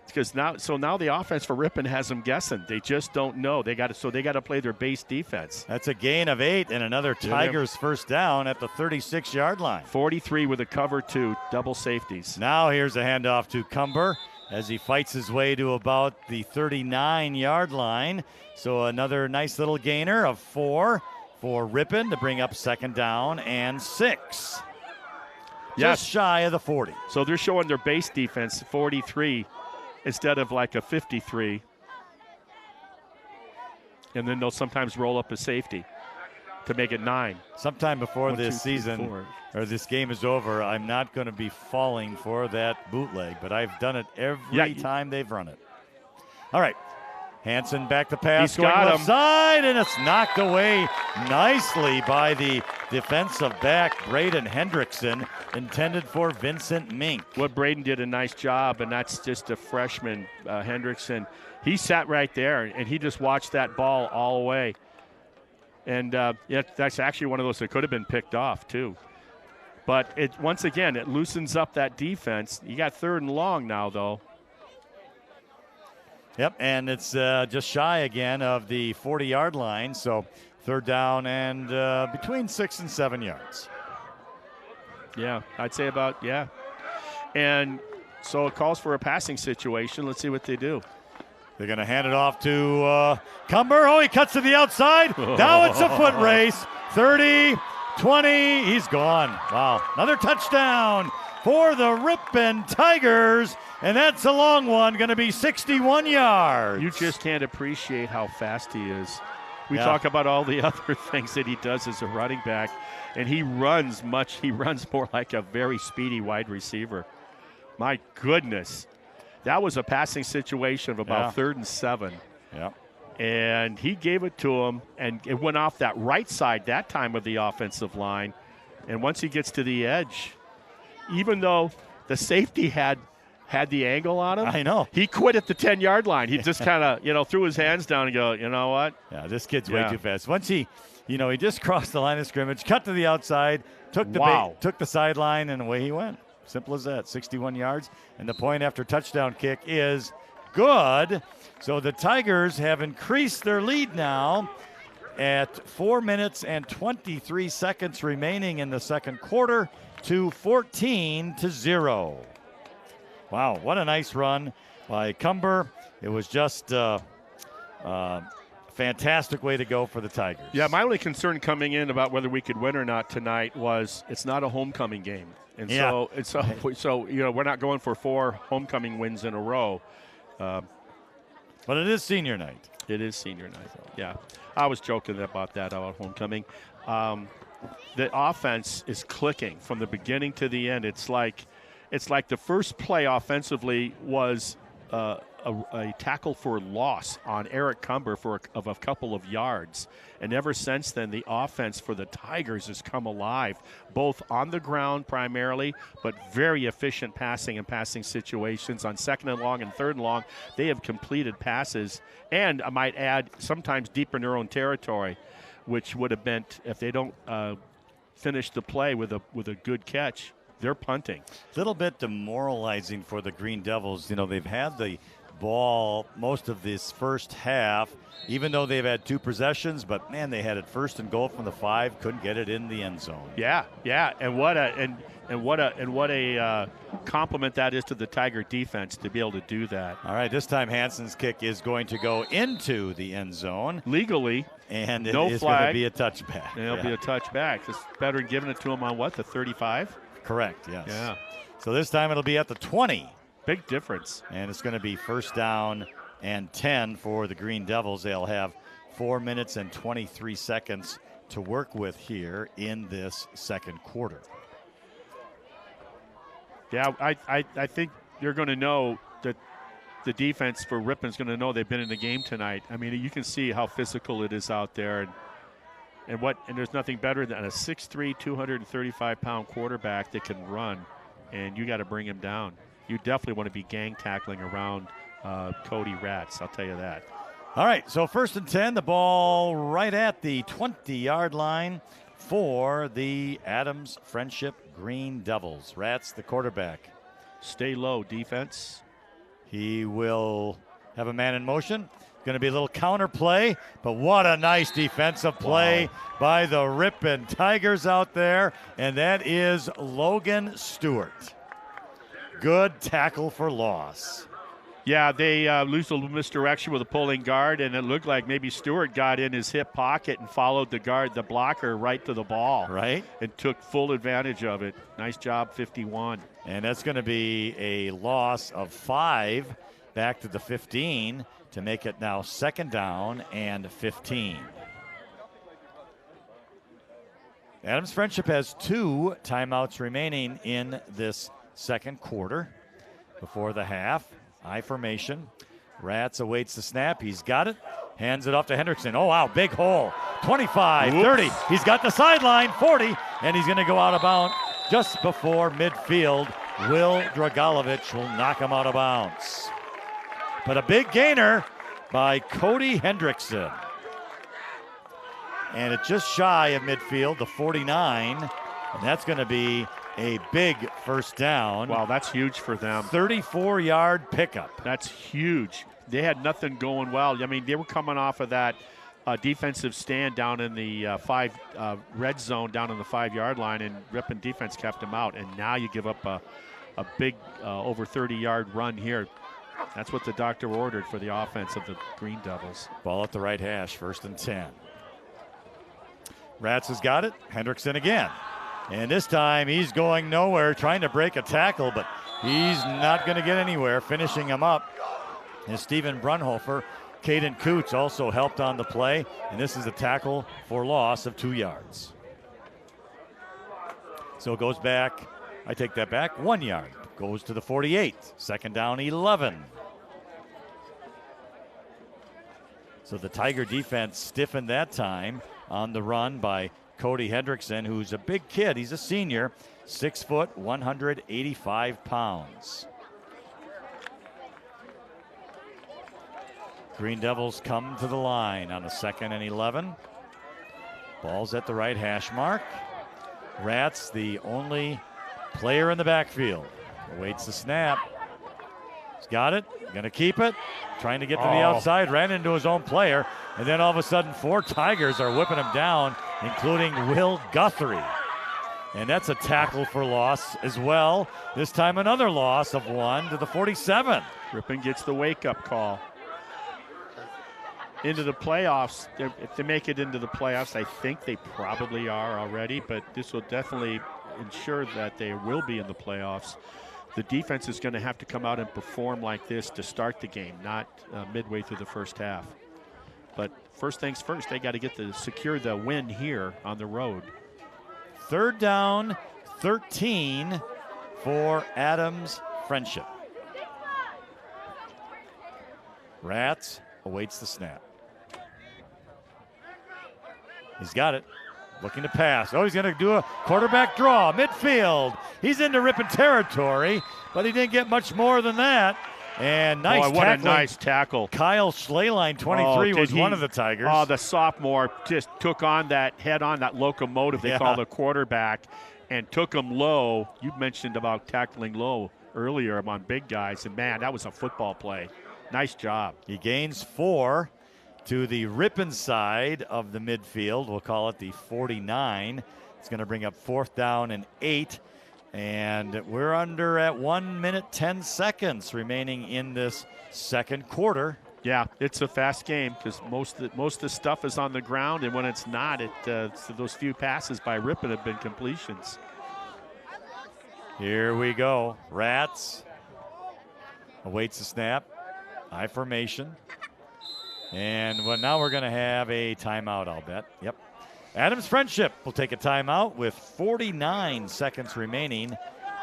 because now the offense for Ripon has them guessing. They just don't know. They got to play their base defense. That's a gain of 8 and another Tigers first down at the 36-yard line. 43 with a cover 2, double safeties. Now here's a handoff to Cumber as he fights his way to about the 39-yard line. So another nice little gainer of 4 for Ripon to bring up 2nd down and 6. Just shy of the 40. So they're showing their base defense 43 instead of like a 53. And then they'll sometimes roll up a safety to make it 9. Sometime before this season or this game is over, I'm not going to be falling for that bootleg, but I've done it every time they've run it. All right. Hansen back to pass, going left side, and it's knocked away nicely by the defensive back, Braden Hendrickson, intended for Vincent Mink. What Braden did a nice job, and that's just a freshman, Hendrickson. He sat right there, and he just watched that ball all the way. And that's actually one of those that could have been picked off, too. But once again, it loosens up that defense. You got 3rd and long now, though. Yep, and it's just shy again of the 40-yard line, so 3rd down and between 6 and 7 yards. Yeah, I'd say about, And so it calls for a passing situation. Let's see what they do. They're going to hand it off to Cumber. Oh, he cuts to the outside. Now it's a foot race. 30, 20, he's gone. Wow, another touchdown for the Ripon Tigers. And that's a long one, going to be 61 yards. You just can't appreciate how fast he is. We talk about all the other things that he does as a running back, and he runs more like a very speedy wide receiver. My goodness. That was a passing situation of about 3rd and 7. Yeah. And he gave it to him, and it went off that right side that time of the offensive line. And once he gets to the edge, even though the safety had the angle on him. I know. He quit at the 10-yard line. He just kind of, threw his hands down and go, you know what? Yeah, this kid's way too fast. Once he just crossed the line of scrimmage, cut to the outside, took the sideline, and away he went. Simple as that, 61 yards. And the point after touchdown kick is good. So the Tigers have increased their lead now at 4 minutes and 23 seconds remaining in the second quarter to 14-0. Wow, what a nice run by Cumber. It was just a fantastic way to go for the Tigers. Yeah, my only concern coming in about whether we could win or not tonight was it's not a homecoming game. And so we're not going for 4 homecoming wins in a row. But it is senior night. It is senior night, yeah. I was joking about homecoming. The offense is clicking from the beginning to the end. It's like the first play offensively was a tackle for loss on Eric Cumber of a couple of yards. And ever since then, the offense for the Tigers has come alive, both on the ground primarily, but very efficient passing and passing situations. On 2nd and long and 3rd and long, they have completed passes, and I might add, sometimes deep in their own territory, which would have meant if they don't finish the play with a good catch, they're punting. A little bit demoralizing for the Green Devils. They've had the ball most of this first half, even though they've had 2 possessions, but man, they had it 1st and goal from the 5, couldn't get it in the end zone. Yeah, and what a compliment that is to the Tiger defense to be able to do that. All right, this time Hansen's kick is going to go into the end zone legally, and it no is flag. going to be a touchback. And it'll be a touchback. It's better than giving it to him on what, the 35? Correct. Yes. Yeah. So this time it'll be at the 20. Big difference. And it's going to be 1st down and 10 for the Green Devils. They'll have 4 minutes and 23 seconds to work with here in this second quarter. Yeah, I think you're going to know that the defense for Ripon's going to know they've been in the game tonight. I mean, you can see how physical it is out there, and there's nothing better than a 6'3", 235-pound quarterback that can run, and you got to bring him down. You definitely want to be gang tackling around Cody Rats, I'll tell you that. All right, so 1st and 10, the ball right at the 20-yard line for the Adams Friendship Green Devils. Rats, the quarterback. Stay low, defense. He will have a man in motion. Going to be a little counter play, but what a nice defensive play by the Ripon Tigers out there, and that is Logan Stewart. Good tackle for loss. Yeah, they lose a little misdirection with a pulling guard, and it looked like maybe Stewart got in his hip pocket and followed the blocker right to the ball. Right. And took full advantage of it. Nice job, 51. And that's going to be a loss of 5 back to the 15 to make it now 2nd down and 15. Adams Friendship has 2 timeouts remaining in this second quarter before the half. I formation. Rats awaits the snap. He's got it. Hands it off to Hendrickson. Oh, wow, big hole. 25, 30. He's got the sideline, 40, and he's going to go out of bounds just before midfield. Will Dragalovic will knock him out of bounds. But a big gainer by Cody Hendrickson. And it's just shy of midfield, the 49, and that's going to be a big 1st down. Wow, that's huge for them. 34-yard pickup. That's huge. They had nothing going well. I mean, they were coming off of that defensive stand down in the red zone down on the 5-yard line, and Ripon defense kept them out. And now you give up a big over 30-yard run here. That's what the doctor ordered for the offense of the Green Devils. Ball at the right hash, 1st and 10. Rats has got it. Hendrickson again. And this time he's going nowhere, trying to break a tackle, but he's not going to get anywhere. Finishing him up is Steven Brunhofer. Caden Coots also helped on the play, and this is a tackle for loss of 2 yards. So it goes back, I take that back, 1 yard. Goes to the 48, 2nd down, 11. So the Tiger defense stiffened that time on the run by Cody Hendrickson, who's a big kid. He's a senior, 6 foot, 185 pounds. Green Devils come to the line on a 2nd and 11. Ball's at the right hash mark. Rats, the only player in the backfield, awaits the snap. He's got it, gonna keep it, trying to get to the outside, ran into his own player, and then all of a sudden 4 Tigers are whipping him down, including Will Guthrie. And that's a tackle for loss as well. This time another loss of 1 to the 47. Ripon gets the wake-up call. Into the playoffs, if they make it into the playoffs, I think they probably are already, but this will definitely ensure that they will be in the playoffs. The defense is going to have to come out and perform like this to start the game, not midway through the first half. But first things first, they got to secure the win here on the road. 3rd down, 13 for Adams Friendship. Rats awaits the snap. He's got it. Looking to pass. Oh, he's going to do a quarterback draw. Midfield. He's into Ripon territory, but he didn't get much more than that. And nice tackle. What a nice tackle. Kyle Schleline, 23, was one of the Tigers. Oh, the sophomore just took on that locomotive they call the quarterback and took him low. You mentioned about tackling low earlier among big guys, and man, that was a football play. Nice job. He gains 4 to the Ripon side of the midfield. We'll call it the 49. It's going to bring up 4th down and 8. And we're under at 1 minute, 10 seconds remaining in this second quarter. Yeah, it's a fast game because most of the stuff is on the ground, and when it's not, so those few passes by Ripon have been completions. Here we go. Rats awaits the snap. High formation. And now we're going to have a timeout, I'll bet. Yep. Adams Friendship will take a timeout with 49 seconds remaining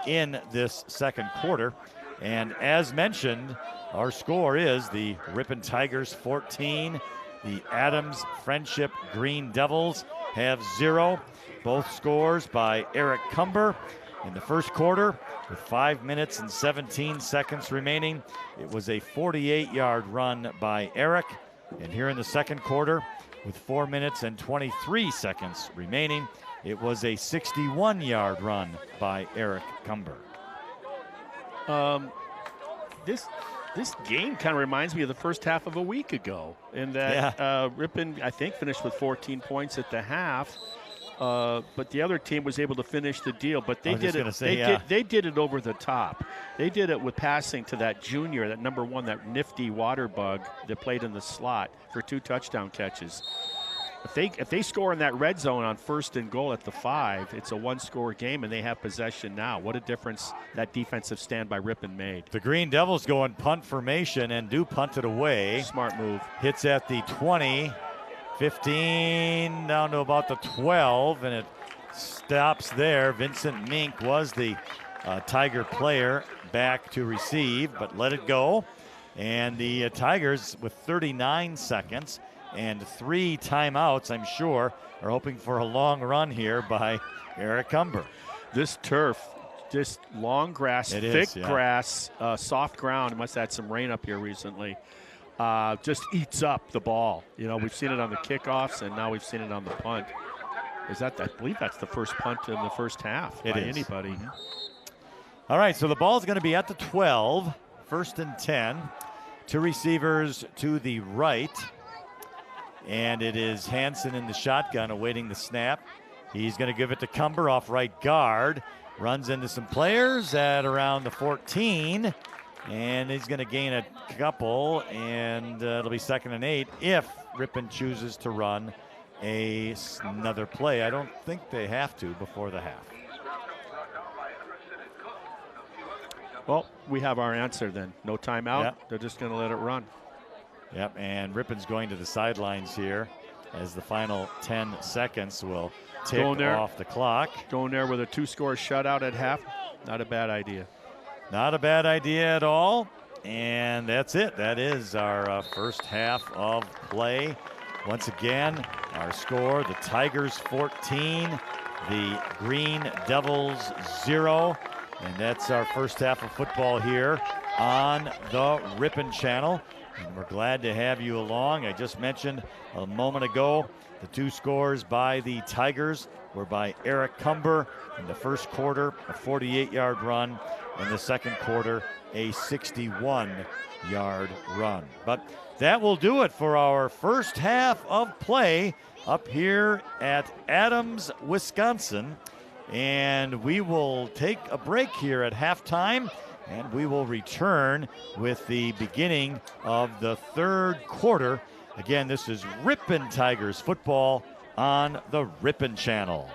in this second quarter. And as mentioned, our score is the Ripon Tigers 14. The Adams Friendship Green Devils have 0. Both scores by Eric Cumber. In the first quarter, with 5 minutes and 17 seconds remaining, it was a 48-yard run by Eric. And here in the second quarter, with 4 minutes and 23 seconds remaining, it was a 61-yard run by Eric Cumber. This game kind of reminds me of the first half of a week ago, in that Ripon, I think, finished with 14 points at the half. But the other team was able to finish the deal. But they did it. They did it over the top. They did it with passing to that junior, that number 1, that nifty water bug that played in the slot for 2 touchdown catches. If they score in that red zone on 1st and goal at the 5, it's a 1-score game, and they have possession now. What a difference that defensive stand by Ripon made. The Green Devils go in punt formation and do punt it away. Smart move. Hits at the 20. 15 down to about the 12, and it stops there. Vincent Mink was the Tiger player back to receive, but let it go. And the Tigers, with 39 seconds and 3 timeouts, I'm sure, are hoping for a long run here by Eric Cumber. This turf, just long grass, grass, soft ground. Must have had some rain up here recently. Just eats up the ball. You know, we've seen it on the kickoffs, and now we've seen it on the punt. I believe that's the first punt in the first half by anybody. Mm-hmm. All right, so the ball's going to be at the 12, 1st and 10. 2 receivers to the right, and it is Hansen in the shotgun awaiting the snap. He's going to give it to Cumber off right guard. Runs into some players at around the 14. And he's going to gain a couple, and it'll be 2nd and 8 if Ripon chooses to run another play. I don't think they have to before the half. Well, we have our answer then. No timeout. Yep. They're just going to let it run. Yep, and Ripon's going to the sidelines here as the final 10 seconds will tick off the clock. Going there with a 2-score shutout at half, not a bad idea. Not a bad idea at all. And that's it. That is our first half of play. Once again, our score, the Tigers 14, the Green Devils 0. And that's our first half of football here on the Ripon channel. And we're glad to have you along. I just mentioned a moment ago, the 2 scores by the Tigers were by Eric Cumber in the first quarter, a 48-yard run. In the second quarter, a 61-yard run. But that will do it for our first half of play up here at Adams, Wisconsin. And we will take a break here at halftime, and we will return with the beginning of the third quarter. Again, this is Ripon Tigers football on the Ripon channel.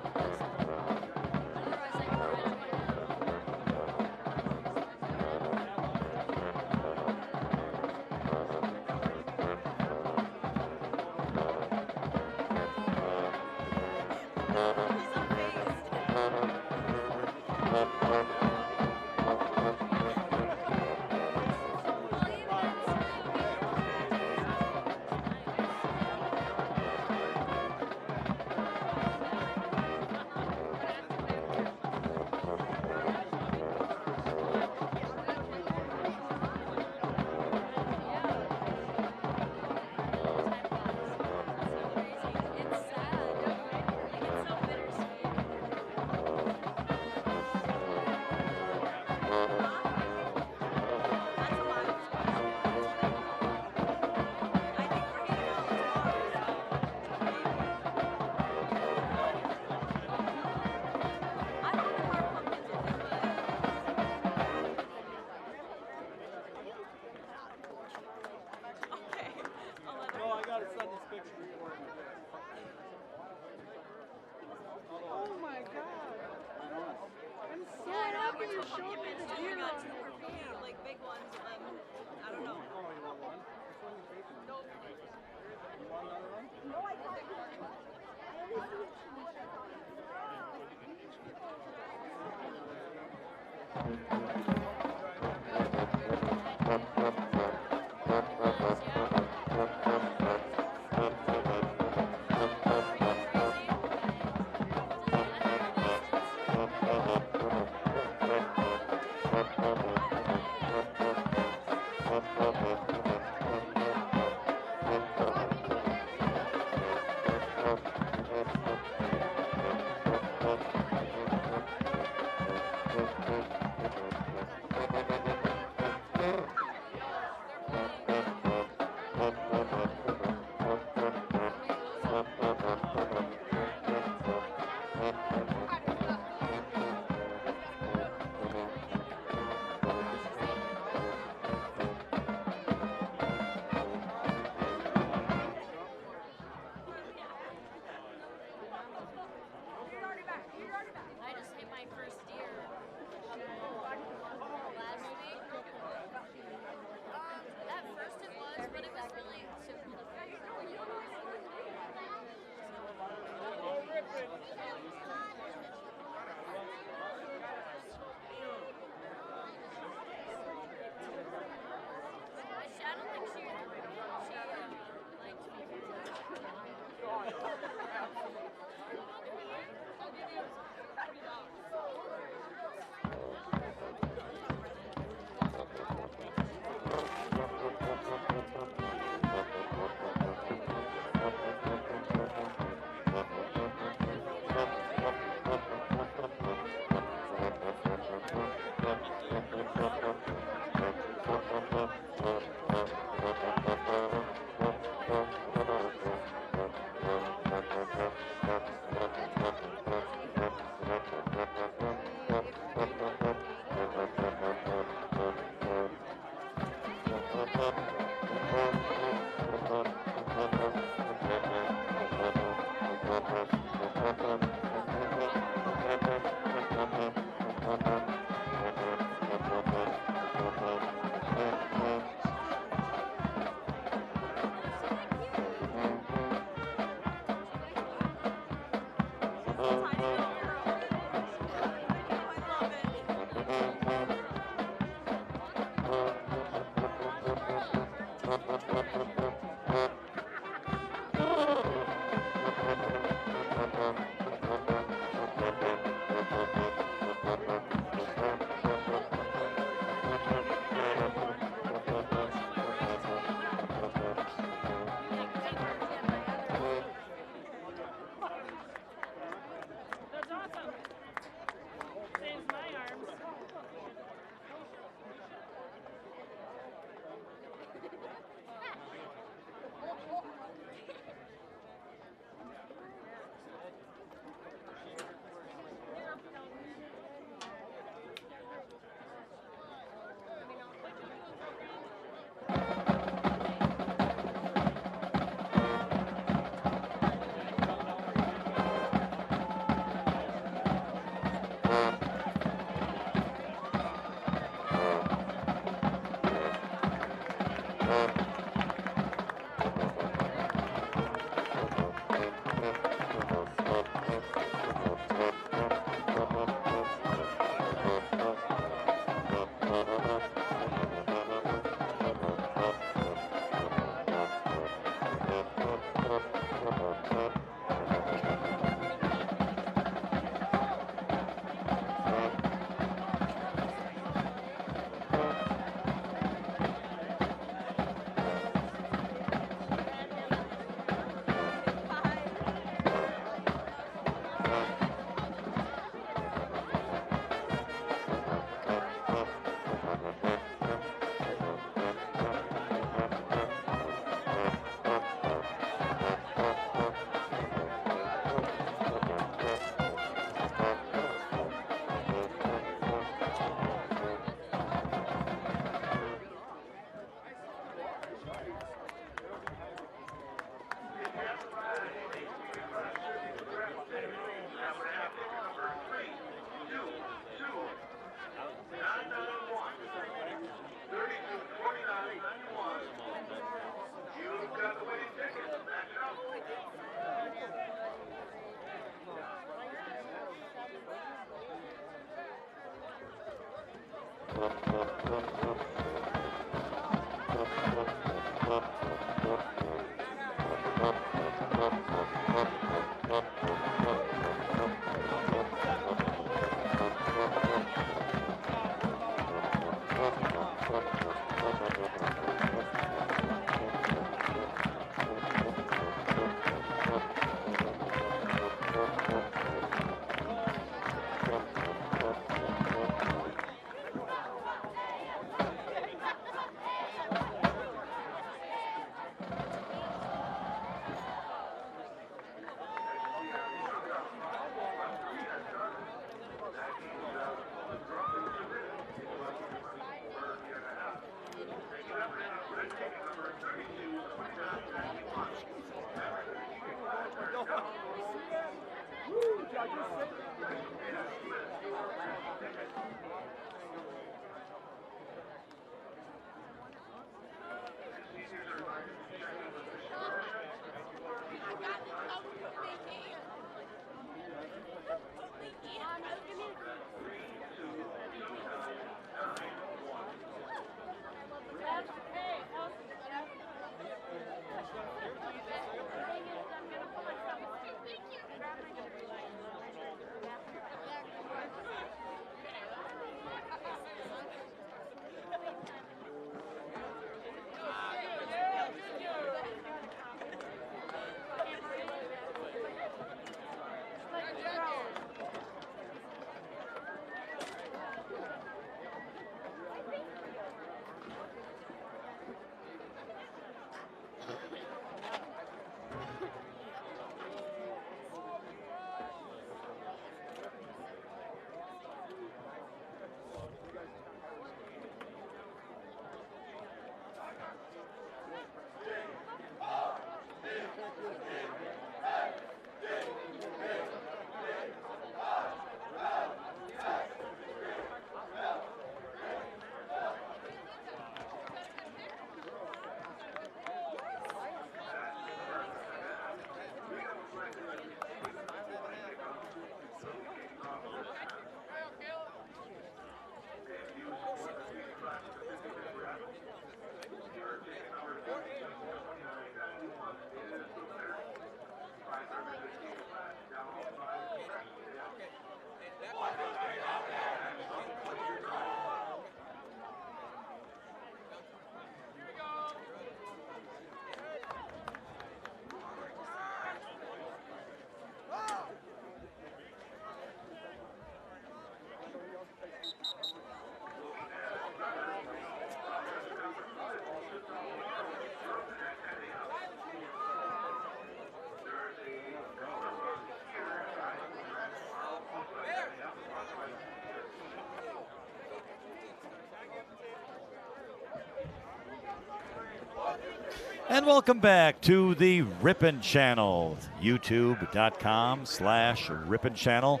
And welcome back to the Ripon Channel, youtube.com/Ripon Channel,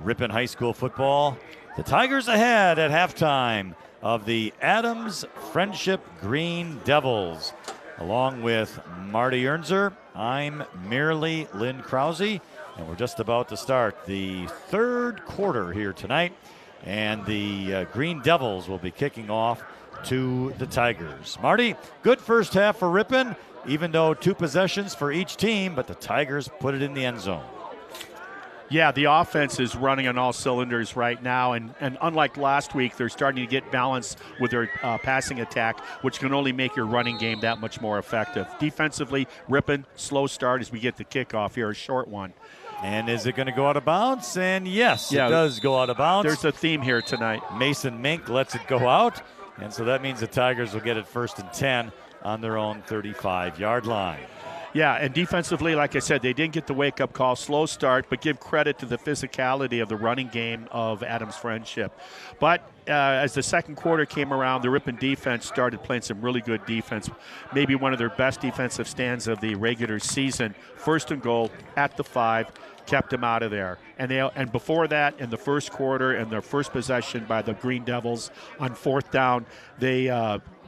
Ripon High School football. The Tigers ahead at halftime of the Adams Friendship Green Devils. Along with Marty Ernzer, I'm merely Lynn Krause, and we're just about to start the third quarter here tonight. And the Green Devils will be kicking off to the Tigers. Marty, good first half for Ripon, even though 2 possessions for each team, but the Tigers put it in the end zone. Yeah, the offense is running on all cylinders right now, and unlike last week, they're starting to get balance with their passing attack, which can only make your running game that much more effective. Defensively, Ripon, slow start as we get the kickoff here, a short one. And is it going to go out of bounds? And yes, it does go out of bounds. There's a theme here tonight. Mason Mink lets it go out. And so that means the Tigers will get it 1st and 10 on their own 35-yard line. Yeah, and defensively, like I said, they didn't get the wake-up call. Slow start, but give credit to the physicality of the running game of Adams Friendship. But as the second quarter came around, the Ripon defense started playing some really good defense, maybe one of their best defensive stands of the regular season. 1st and goal at the 5. Kept them out of there. And before that, in the first quarter and their first possession by the Green Devils on 4th down, they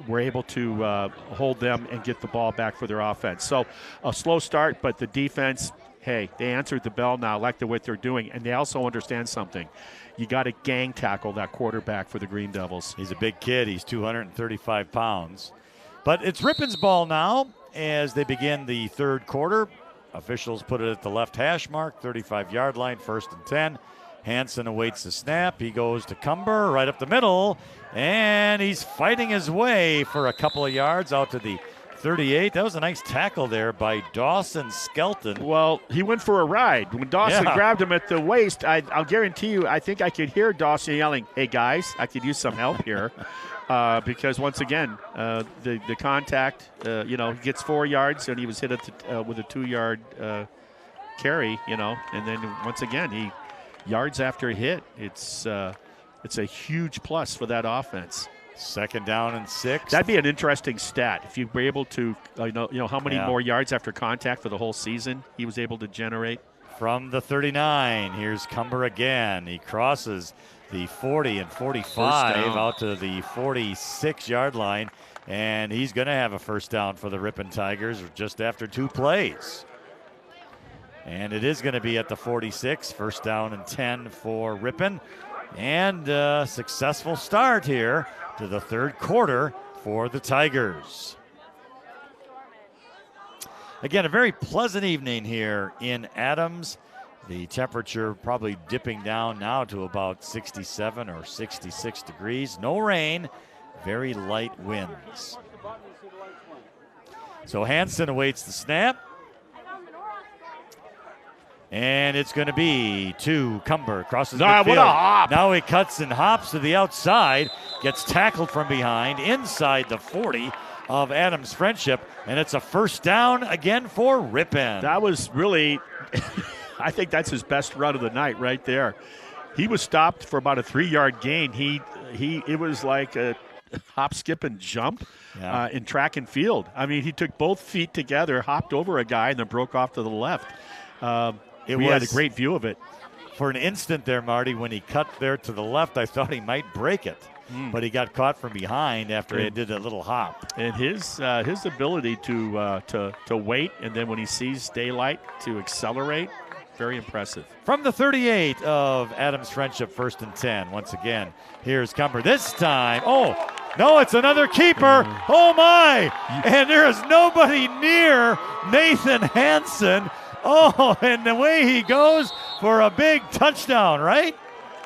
were able to hold them and get the ball back for their offense. So a slow start, but the defense, hey, they answered the bell now, like what they're doing. And they also understand something. You got to gang tackle that quarterback for the Green Devils. He's a big kid. He's 235 pounds. But it's Ripon's ball now as they begin the third quarter. Officials put it at the left hash mark, 35-yard line, 1st and 10. Hansen awaits the snap. He goes to Cumber right up the middle, and he's fighting his way for a couple of yards out to the 38. That was a nice tackle there by Dawson Skelton. Well, he went for a ride. When Dawson grabbed him at the waist, I'll guarantee you, I think I could hear Dawson yelling, "Hey, guys, I could use some help here." Because once again, the contact, he gets 4 yards, and he was hit with a 2-yard carry, and then once again, yards after a hit. It's a huge plus for that offense. 2nd down and 6. That'd be an interesting stat if you were able to, how many more yards after contact for the whole season he was able to generate. From the 39, here's Cumber again. He crosses the 40 and 45 out to the 46-yard line, and he's going to have a 1st down for the Ripon Tigers just after 2 plays. And it is going to be at the 46, 1st down and 10 for Ripon, and a successful start here to the third quarter for the Tigers. Again, a very pleasant evening here in Adams. The temperature probably dipping down now to about 67 or 66 degrees. No rain, very light winds. So Hansen awaits the snap. And it's going to be to Cumber. Crosses midfield. What a hop. Now he cuts and hops to the outside. Gets tackled from behind inside the 40 of Adams Friendship. And it's a 1st down again for Ripon. That was really... I think that's his best run of the night right there. He was stopped for about a 3-yard gain. It was like a hop, skip, and jump in track and field. I mean, he took both feet together, hopped over a guy, and then broke off to the left. We had a great view of it. For an instant there, Marty, when he cut there to the left, I thought he might break it. But he got caught from behind after he did a little hop. And his ability to wait, and then when he sees daylight, to accelerate, very impressive. From the 38 of Adams Friendship, 1st and 10. Once again, here's Cumber. This time, no, it's another keeper. Oh, my. And there is nobody near Nathan Hansen. Oh, and the way he goes for a big touchdown, right?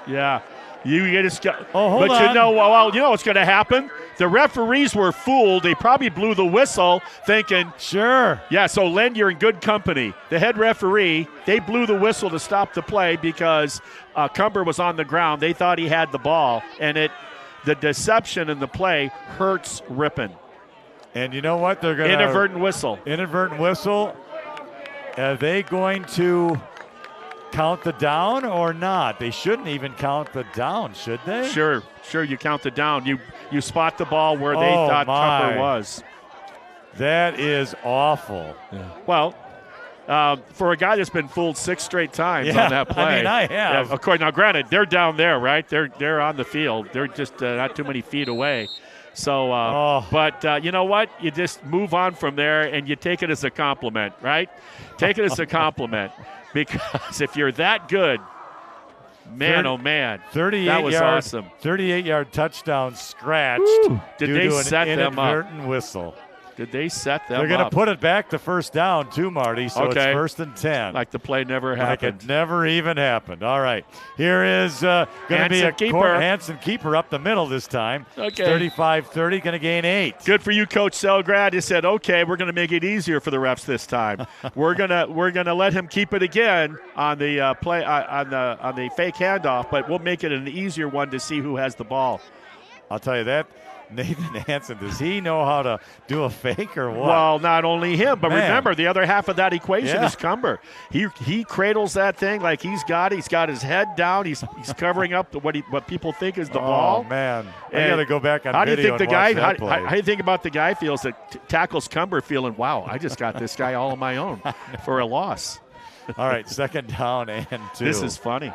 Yeah. You just got, hold on. You know what's going to happen? The referees were fooled. They probably blew the whistle thinking, sure. Yeah, so Len, you're in good company. The head referee, they blew the whistle to stop the play because Cumber was on the ground. They thought he had the ball, and the deception in the play hurts Ripon. And you know what? They're going to inadvertent whistle. Inadvertent whistle. Are they going to count the down or not? They shouldn't even count the down, should they? Sure, you count the down. You spot the ball where they thought Cumber was. That is awful. Yeah. Well, for a guy that's been fooled 6 straight times on that play. I mean, I have. Yeah, of course, now granted, they're down there, right? They're on the field. They're just not too many feet away. So, but you know what? You just move on from there, and you take it as a compliment, right? Take it as a compliment, because if you're that good, man, oh man, 38 that was yard, awesome. 38-yard touchdown scratched. Woo. Did due they to an set them up? inadvertent whistle. Did they set them They're going up? to put it back to first down, too, Marty, so it's 1st and 10. Like the play never Like happened. it never even happened. All right. Here is going to be a keeper. Hansen keeper up the middle this time. Okay. 35-30, going to gain 8. Good for you, Coach Selgrad. He said, okay, we're going to make it easier for the refs this time. we're gonna let him keep it again on the play on the fake handoff, but we'll make it an easier one to see who has the ball. I'll tell you that. Nathan Hansen, does he know how to do a fake or what? Well, not only him, but Man. remember, the other half of that equation is Cumber. He cradles that thing like he's got his head down. He's covering up what people think is the ball. Oh, man. I got to go back on how do you video think and the watch guy? that play. How do you think about the guy feels that tackles Cumber, feeling, wow, I just got this guy all on my own for a loss. All right, 2nd down and 2. This is funny.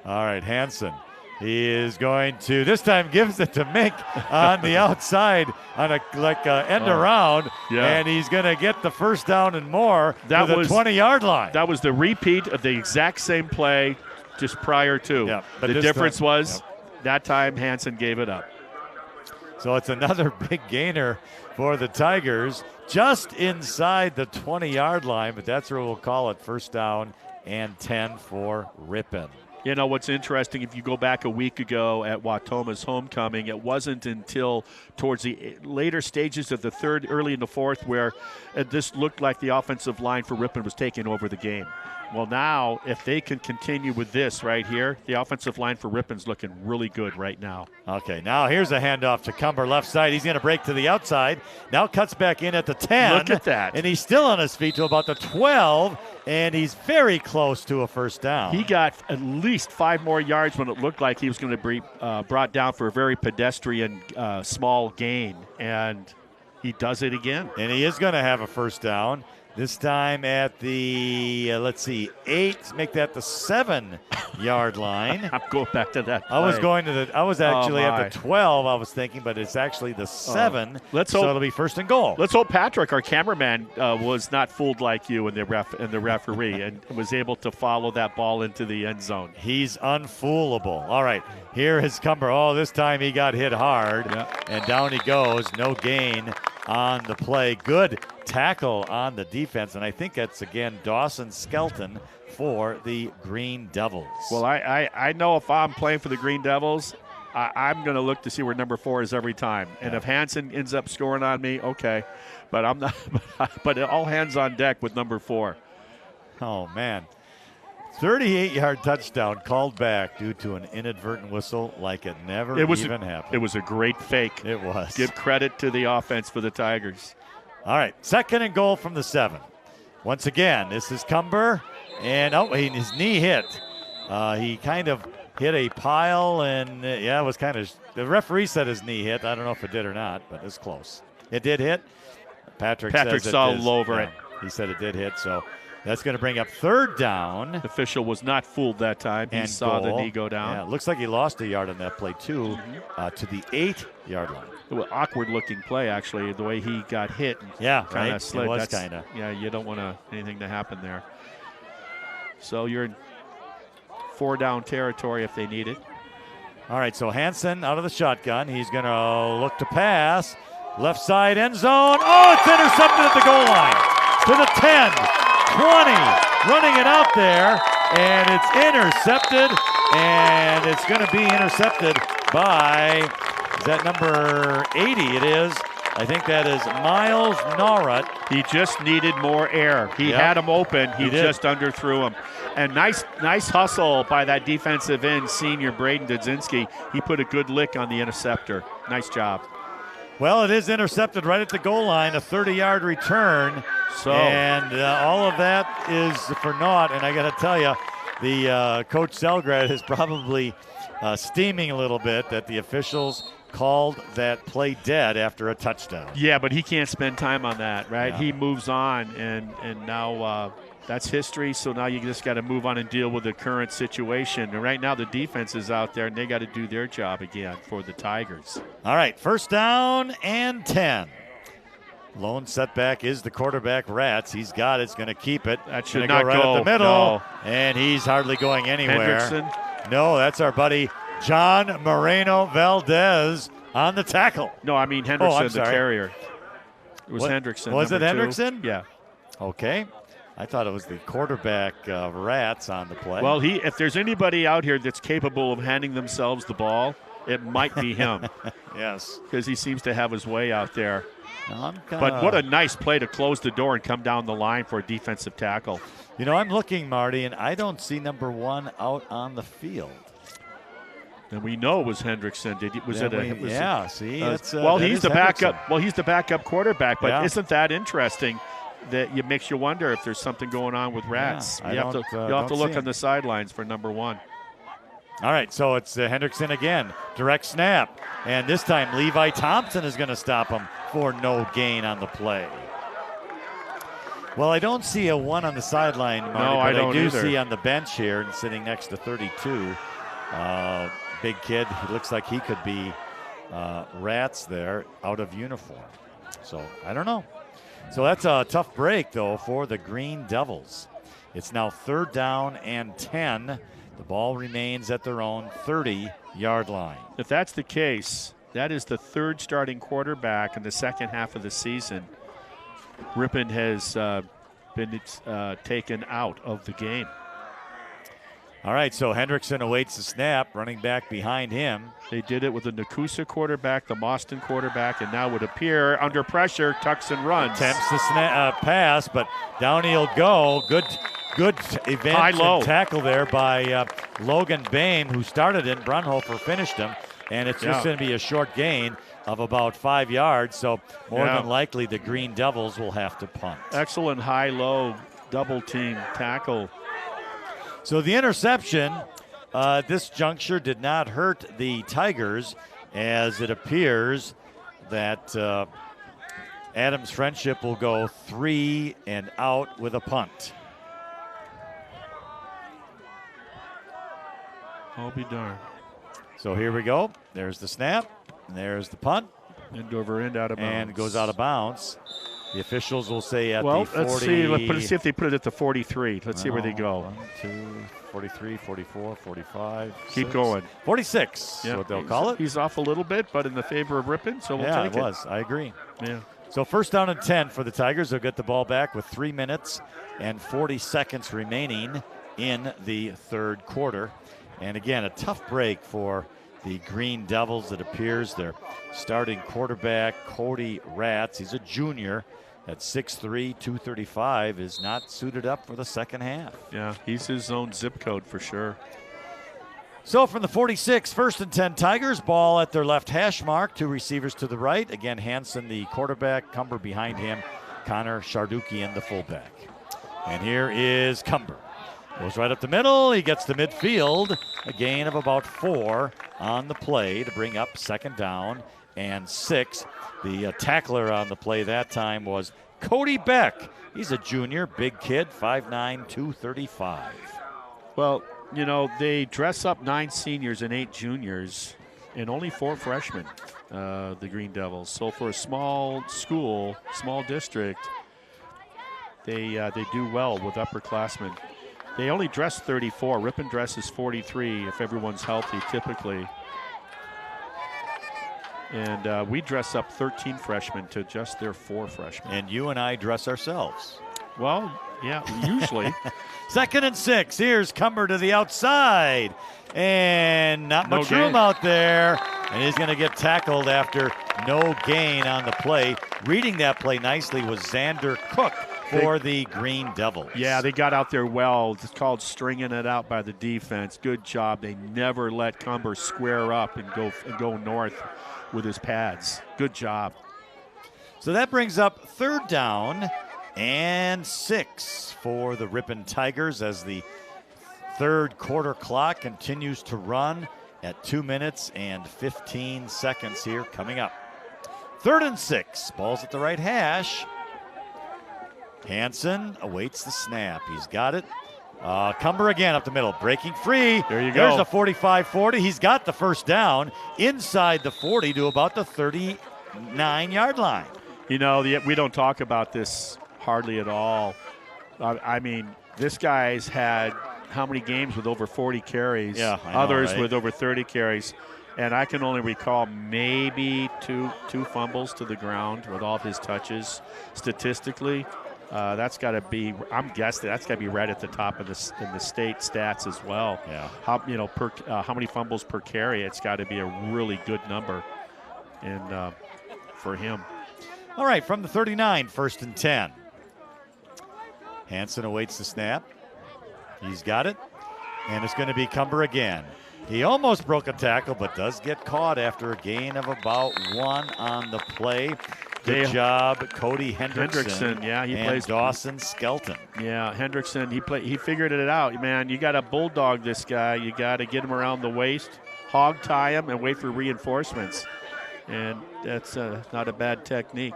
All right, Hansen. He is going to, this time gives it to Mink on the outside on a end around, and he's going to get the first down and more to the 20-yard line. That was the repeat of the exact same play just prior to. Yeah, but the difference was that time Hansen gave it up. So it's another big gainer for the Tigers just inside the 20-yard line, but that's where we'll call it 1st down and 10 for Ripon. You know what's interesting, if you go back a week ago at Watoma's homecoming, it wasn't until towards the later stages of the 3rd, early in the 4th, where this looked like the offensive line for Ripon was taking over the game. Well, now, if they can continue with this right here, the offensive line for Ripon's looking really good right now. Okay, now here's a handoff to Cumber left side. He's going to break to the outside. Now cuts back in at the 10. Look at that. And he's still on his feet to about the 12, and he's very close to a 1st down. He got at least 5 more yards when it looked like he was going to be brought down for a very pedestrian small gain, and he does it again. And he is going to have a 1st down. This time at the, 8, make that the 7-yard line. I'm going back to that play. I was actually at the 12, I was thinking, but it's actually the 7. So it'll be 1st and goal. Let's hope Patrick, our cameraman, was not fooled like you and the referee and was able to follow that ball into the end zone. He's unfoolable. All right, here is Cumber. Oh, this time he got hit hard, and down he goes. No gain on the play. Good tackle on the defense, and I think that's, again, Dawson Skelton for the Green Devils. Well, I know if I'm playing for the Green Devils, I'm going to look to see where number 4 is every time. And if Hansen ends up scoring on me, okay. But I'm not. But all hands on deck with number 4. Oh, man. 38-yard touchdown called back due to an inadvertent whistle like it never even happened. It was a great fake. It was. Give credit to the offense for the Tigers. All right, 2nd and goal from the 7. Once again, this is Cumber, and his knee hit. He kind of hit a pile, and it was kind of, the referee said his knee hit. I don't know if it did or not, but it's close. It did hit. Patrick says all over it. He said it did hit, so that's going to bring up 3rd down. The official was not fooled that time. He saw the knee go down. Yeah, it looks like he lost a yard on that play, too, to the 8-yard line. It was an awkward-looking play, actually, the way he got hit. Yeah, kind of slid. It was kind of. Yeah, you don't want anything to happen there. So you're in 4-down territory if they need it. All right, so Hansen out of the shotgun. He's going to look to pass. Left side end zone. Oh, it's intercepted at the goal line. To the 10, 20, running it out there, and it's intercepted, and it's going to be intercepted by, is that number 80? It is. I think that is Miles Norrut. He just needed more air. He had him open. He just underthrew him. And nice hustle by that defensive end, senior Braden Dudzinski. He put a good lick on the interceptor. Nice job. Well, it is intercepted right at the goal line, a 30-yard return. And all of that is for naught. And I got to tell you, the Coach Selgrad is probably steaming a little bit that the officials called that play dead after a touchdown. Yeah, but he can't spend time on that, right? Yeah. He moves on, and now that's history. So now you just got to move on and deal with the current situation. And right now the defense is out there, and they got to do their job again for the Tigers. All right, first down and 10. Lone setback is the quarterback, Rats. He's got it. He's going to keep it. That should Gonna not go right go. up the middle, No. and he's hardly going anywhere. Hendrickson? No, that's our buddy John Moreno Valdez on the tackle. No, I mean Hendrickson, the sorry. carrier. It was What? Hendrickson. Was it number 2. Hendrickson? Yeah. Okay. I thought it was the quarterback, Rats, on the play. Well, if there's anybody out here that's capable of handing themselves the ball, it might be him. Yes. Because he seems to have his way out there. But But what a nice play to close the door and come down the line for a defensive tackle. You know, I'm looking, Marty, and I don't see number 1 out on the field. And we know it was Hendrickson. See, he's the backup. Well, he's the backup quarterback. But Yeah. isn't that interesting? That it makes you wonder if there's something going on with Rats. Yeah, You'll have to look see on the sidelines for number 1. All right, so it's Hendrickson again. Direct snap. And this time Levi Thompson is going to stop him for no gain on the play. Well, I don't see a 1 on the sideline, Marty, No, but I don't do either. see on the bench here and sitting next to 32. Big kid. He looks like he could be Rats there out of uniform. So I don't know. So that's a tough break, though, for the Green Devils. It's now third down and 10. The ball remains at their own 30-yard line. If that's the case, that is the third starting quarterback in the second half of the season. Ripon has been taken out of the game. All right, so Hendrickson awaits the snap, running back behind him. They did it with the Nakusa quarterback, the Moston quarterback, and now would appear under pressure, tucks and runs. Attempts the pass, but down he'll go. Good event and tackle there by Logan Bain, who started it. Brunhofer finished him, and it's just going to be a short gain of about 5 yards, so more than likely the Green Devils will have to punt. Excellent high-low double-team tackle. So the interception, this juncture did not hurt the Tigers, as it appears that Adams Friendship will go 3 and out with a punt. I'll be darned. So here we go. There's the snap, and there's the punt. End over end, out of bounds. And goes out of bounds. The officials will say at the 40. Let's see if they put it at the 43. Let's see where they go. 1, 2, 43, 44, 45. Keep 6, going. 46 is what they'll call it. He's off a little bit, but in the favor of Ripon, so we'll take it. Yeah, it was. I agree. Yeah. So first down and 10 for the Tigers. They'll get the ball back with 3 minutes and 40 seconds remaining in the third quarter. And again, a tough break for the Green Devils. It appears their starting quarterback, Cody Rats, he's a junior at 6'3", 235, is not suited up for the second half. Yeah, he's his own zip code for sure. So from the 46, first and 10 Tigers, ball at their left hash mark, 2 receivers to the right. Again, Hansen, the quarterback, Cumber behind him, Connor Shardukian, the fullback. And here is Cumber. Goes right up the middle. He gets to midfield. A gain of about 4 on the play to bring up second down and 6. The tackler on the play that time was Cody Beck. He's a junior, big kid, 5'9", 235. Well, you know, they dress up 9 seniors and 8 juniors and only 4 freshmen, the Green Devils. So for a small school, small district, they do well with upperclassmen. They only dress 34. Ripon dresses 43 if everyone's healthy, typically. And we dress up 13 freshmen to just their 4 freshmen. And you and I dress ourselves. Well, yeah, usually. Second and 6. Here's Cumber to the outside. And not much room out there. And he's going to get tackled after no gain on the play. Reading that play nicely was Xander Cook for the Green Devils. Yeah, they got out there well. It's called stringing it out by the defense. Good job. They never let Cumber square up and go north with his pads. Good job. So that brings up third down and 6 for the Ripon Tigers as the third quarter clock continues to run at 2 minutes and 15 seconds here coming up. 3rd and 6. Ball's at the right hash. Hansen awaits the snap. He's got it. Cumber again up the middle, breaking free. There you go. There's a 45-40. He's got the first down inside the 40 to about the 39-yard line. You know, we don't talk about this hardly at all. I mean, this guy's had how many games with over 40 carries? Yeah, I know, others right? with over 30 carries. And I can only recall maybe two fumbles to the ground with all of his touches. Statistically, that's got to be, I'm guessing that's got to be right at the top of in the state stats as well. Yeah. How many fumbles per carry? It's got to be a really good number, and for him. All right, from the 39, 1st and 10. Hansen awaits the snap. He's got it, and it's going to be Cumber again. He almost broke a tackle, but does get caught after a gain of about 1 on the play. Good job, Cody Hendrickson. Yeah, he and plays. Dawson Skelton. Yeah, Hendrickson. He figured it out, man. You got to bulldog this guy. You got to get him around the waist, hog tie him, and wait for reinforcements. And that's not a bad technique.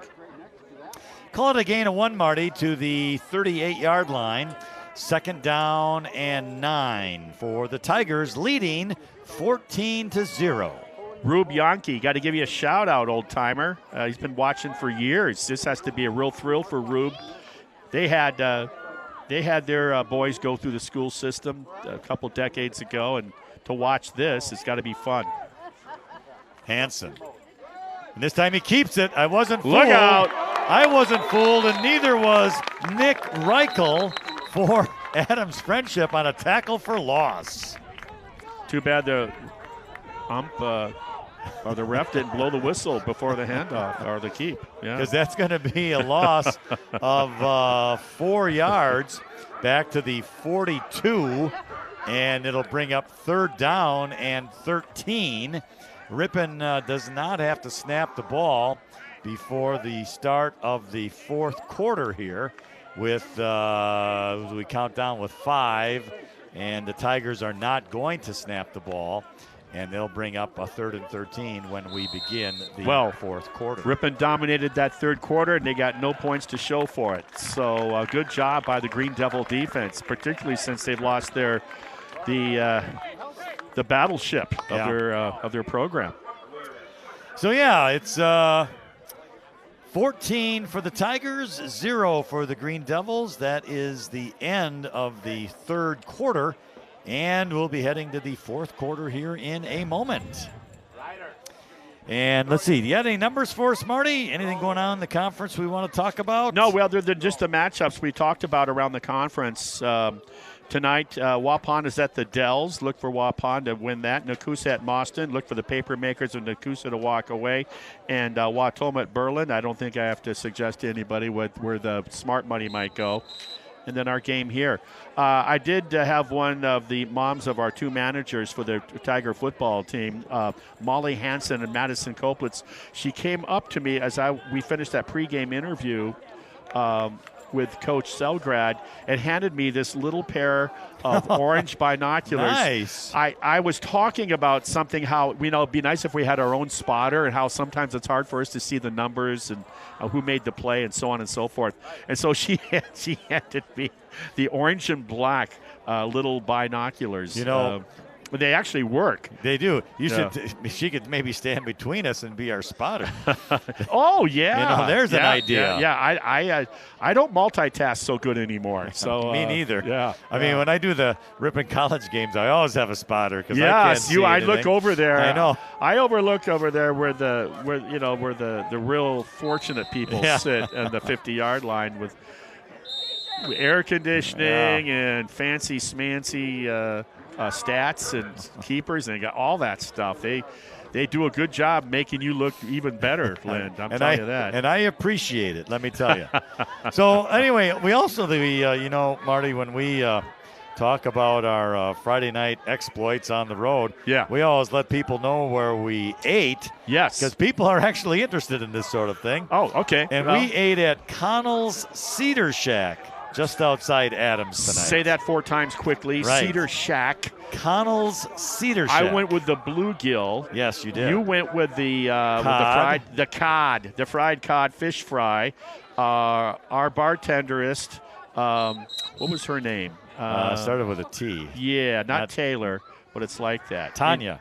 Call it a gain of 1, Marty, to the 38-yard line. 2nd down and 9 for the Tigers, leading 14-0. Rube Yankee, got to give you a shout out, old timer. He's been watching for years. This has to be a real thrill for Rube. They had their boys go through the school system a couple decades ago, and to watch this, it's got to be fun. Hansen. And this time he keeps it. I wasn't fooled. Look out. I wasn't fooled, and neither was Nick Reichel for Adams Friendship on a tackle for loss. Too bad the ump or the ref didn't blow the whistle before the handoff or the keep. Yeah, because that's going to be a loss of 4 yards back to the 42, and it'll bring up 3rd down and 13. Ripon does not have to snap the ball before the start of the 4th quarter here with, we count down with 5, and the Tigers are not going to snap the ball, and they'll bring up a 3rd and 13 when we begin the 4th quarter. Ripon dominated that 3rd quarter, and they got no points to show for it. So good job by the Green Devil defense, particularly since they've lost the battleship of their program. So yeah, it's 14 for the Tigers, 0 for the Green Devils. That is the end of the 3rd quarter, and we'll be heading to the 4th quarter here in a moment. And let's see, do you have any numbers for us, Marty? Anything going on in the conference we want to talk about? No, well, they're just the matchups we talked about around the conference. Tonight, Waupun is at the Dells. Look for Waupun to win that. Nakusa at Mauston. Look for the paper makers of Nakusa to walk away. And Wautoma at Berlin. I don't think I have to suggest to anybody where the smart money might go. And then our game here. I did have one of the moms of our 2 managers for the Tiger football team, Molly Hansen and Madison Koplitz. She came up to me as we finished that pregame interview with Coach Selgrad and handed me this little pair of orange binoculars. Nice. I was talking about something, how, it'd be nice if we had our own spotter, and how sometimes it's hard for us to see the numbers and who made the play and so on and so forth. And so she handed me the orange and black little binoculars. But they actually work. They do. She could maybe stand between us and be our spotter. Oh yeah. There's an idea. Yeah. I don't multitask so good anymore. So me neither. Yeah. I mean, when I do the Ripon College games, I always have a spotter because I can't see I anything. look over there. I know. I overlook over there where the real fortunate people sit on the 50-yard line with air conditioning and fancy smancy stats and keepers, and they got all that stuff. They do a good job making you look even better, Lynn. I'm telling you that. And I appreciate it, let me tell you. So anyway, we also, Marty, when we talk about our Friday night exploits on the road, we always let people know where we ate. Yes. Because people are actually interested in this sort of thing. Oh, okay. And we ate at Connell's Cedar Shack just outside Adams tonight. Say that 4 times quickly. Right. Cedar Shack. Connell's Cedar Shack. I went with the bluegill. Yes, you did. You went with the fried cod fish fry. Our bartenderist, what was her name? Started with a T. Yeah, not Taylor, but it's like that. Tanya.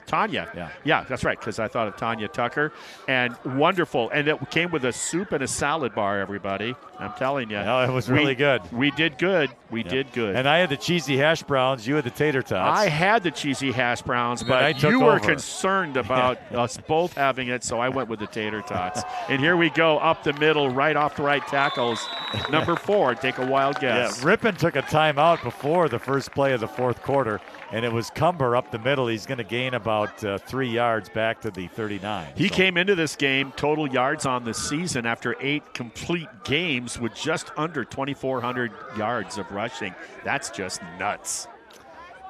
Yeah, that's right, because I thought of Tanya Tucker. And wonderful. And it came with a soup and a salad bar, everybody. I'm telling you. No, it was really good. We did good. We did good. And I had the cheesy hash browns. You had the tater tots. I had the cheesy hash browns, but you were concerned about us both having it, so I went with the tater tots. And here we go, up the middle, right off the right tackles. Number 4, take a wild guess. Yeah, Ripon took a timeout before the first play of the fourth quarter, and it was Cumber up the middle. He's going to gain about 3 yards back to the 39. He came into this game total yards on the season after 8 complete games with just under 2,400 yards of rushing. That's just nuts.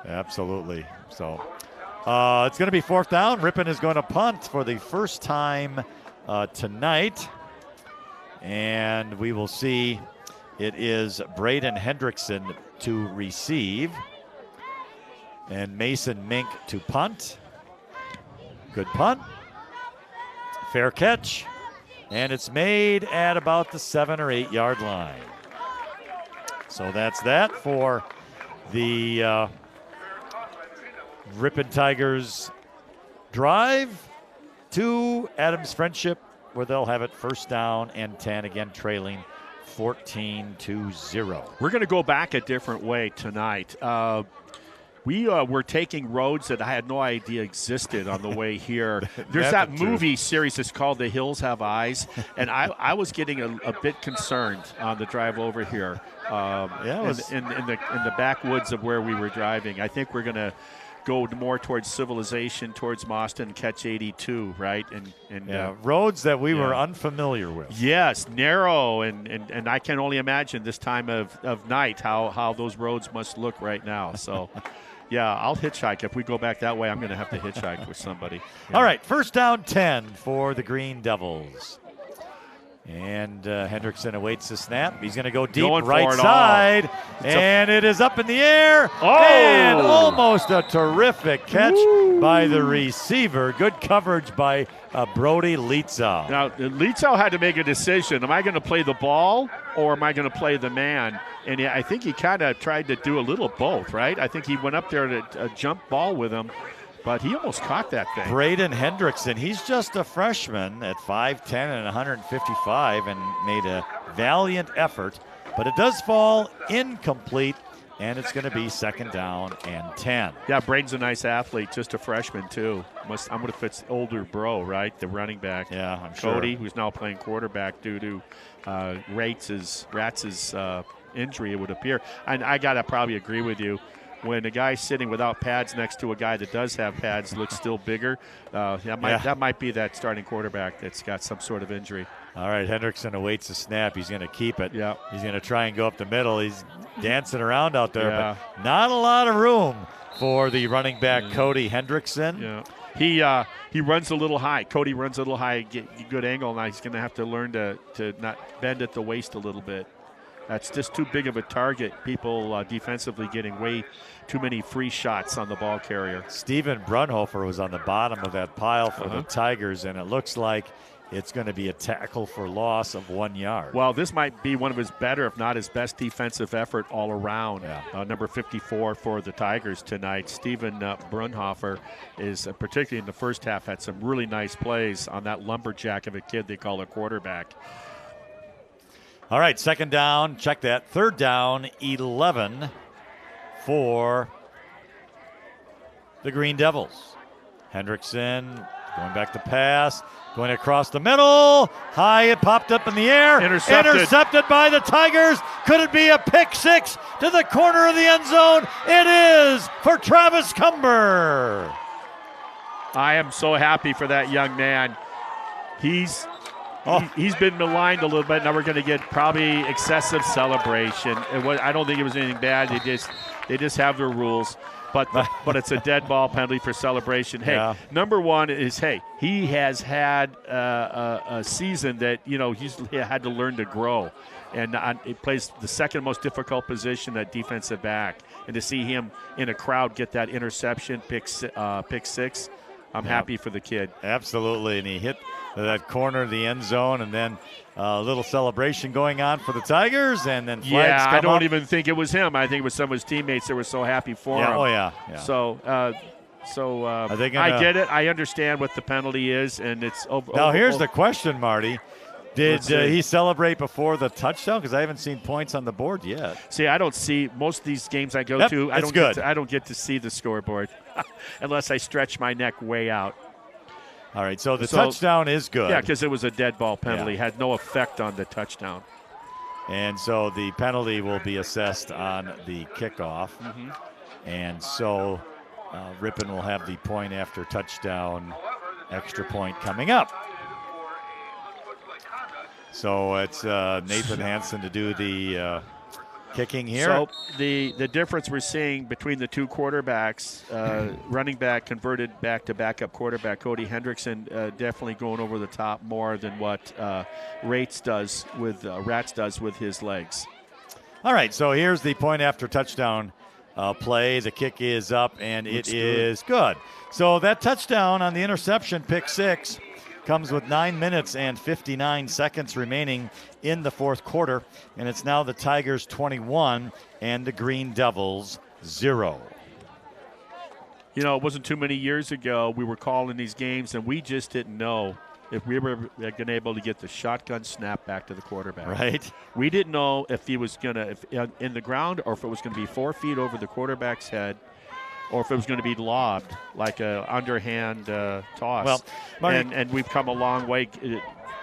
Absolutely. So it's going to be 4th down. Ripon is going to punt for the first time tonight. And we will see it is Braden Hendrickson to receive and Mason Mink to punt. Good punt. Fair catch. And it's made at about the 7 or 8 yard line. So that's that for the Ripon Tigers drive to Adams Friendship, where they'll have it 1st down and 10, again trailing 14-0. We're going to go back a different way tonight. We were taking roads that I had no idea existed on the way here. There's that movie series that's called The Hills Have Eyes, and I was getting a bit concerned on the drive over here. In the backwoods of where we were driving. I think we're going to go more towards civilization, towards Mauston, catch 82, right? And roads that we were unfamiliar with. Yes, narrow, and I can only imagine this time of night how those roads must look right now. So, yeah, I'll hitchhike. If we go back that way, I'm going to have to hitchhike with somebody. Yeah. All right, 1st down 10 for the Green Devils. And Hendrickson awaits the snap. He's going to go deep right side. And it is up in the air. And almost a terrific catch by the receiver. Good coverage by Brody Lietzow. Now, Lietzow had to make a decision. Am I going to play the ball or am I going to play the man? And I think he kind of tried to do a little both, right? I think he went up there to jump ball with him. But he almost caught that thing. Braden Hendrickson, he's just a freshman at 5'10 and 155 and made a valiant effort. But it does fall incomplete, and it's going to be 2nd down and 10. Yeah, Braden's a nice athlete, just a freshman, too. I'm going to fit older bro, right, the running back. Yeah, I'm sure. Cody, who's now playing quarterback due to Ratz's injury, it would appear. And I got to probably agree with you. When a guy sitting without pads next to a guy that does have pads looks still bigger, that might be that starting quarterback that's got some sort of injury. All right, Hendrickson awaits the snap. He's going to keep it. Yeah. He's going to try and go up the middle. He's dancing around out there, but not a lot of room for the running back, Cody Hendrickson. Yeah. He runs a little high. Cody runs a little high, get good angle. Now he's going to have to learn to not bend at the waist a little bit. That's just too big of a target. People defensively getting way too many free shots on the ball carrier. Steven Brunhofer was on the bottom of that pile for the Tigers, and it looks like it's going to be a tackle for loss of 1 yard. Well, this might be one of his better, if not his best defensive effort all around. Number 54 for the Tigers tonight. Steven Brunhofer is, particularly in the first half, had some really nice plays on that lumberjack of a kid they call a quarterback. All right, 2nd down, check that. 3rd down, 11 for the Green Devils. Hendrickson going back to pass, going across the middle. High, it popped up in the air. Intercepted by the Tigers. Could it be a pick six to the corner of the end zone? It is for Travis Cumber. I am so happy for that young man. He's He's been maligned a little bit. Now we're going to get probably excessive celebration. I don't think it was anything bad. They just have their rules. But it's a dead ball penalty for celebration. Hey, number one is, he has had a season that, he's had to learn to grow. And he plays the second most difficult position at defensive back. And to see him in a crowd get that interception, pick six, I'm happy for the kid. Absolutely. And he hit that corner of the end zone, and then a little celebration going on for the Tigers, and then flags come I don't up. even think it was him. I think it was some of his teammates that were so happy for him. Oh, yeah. So I get it. I understand what the penalty is, and it's over. Now, here's the question, Marty. Did he celebrate before the touchdown? Because I haven't seen points on the board yet. See, I don't see most of these games I go to. I don't get to see the scoreboard unless I stretch my neck way out. All right, so the touchdown is good. Yeah, because it was a dead ball penalty. Had no effect on the touchdown. And so the penalty will be assessed on the kickoff. Mm-hmm. And so Ripon will have the point after touchdown extra point coming up. So it's Nathan Hansen to do the kicking here. So the difference we're seeing between the two quarterbacks, running back converted back to backup quarterback Cody Hendrickson, definitely going over the top more than what Rats does with his legs. All right, so here's the point after touchdown play. The kick is up, and it is good. So that touchdown on the interception, pick six, comes with 9 minutes and 59 seconds remaining in the fourth quarter, and it's now the Tigers 21 and the Green Devils 0. It wasn't too many years ago we were calling these games, and we just didn't know if we were going to be able to get the shotgun snap back to the quarterback. Right. We didn't know if he was going to in the ground, or if it was going to be 4 feet over the quarterback's head, or if it was going to be lobbed like an underhand toss. Well, Marty, and we've come a long way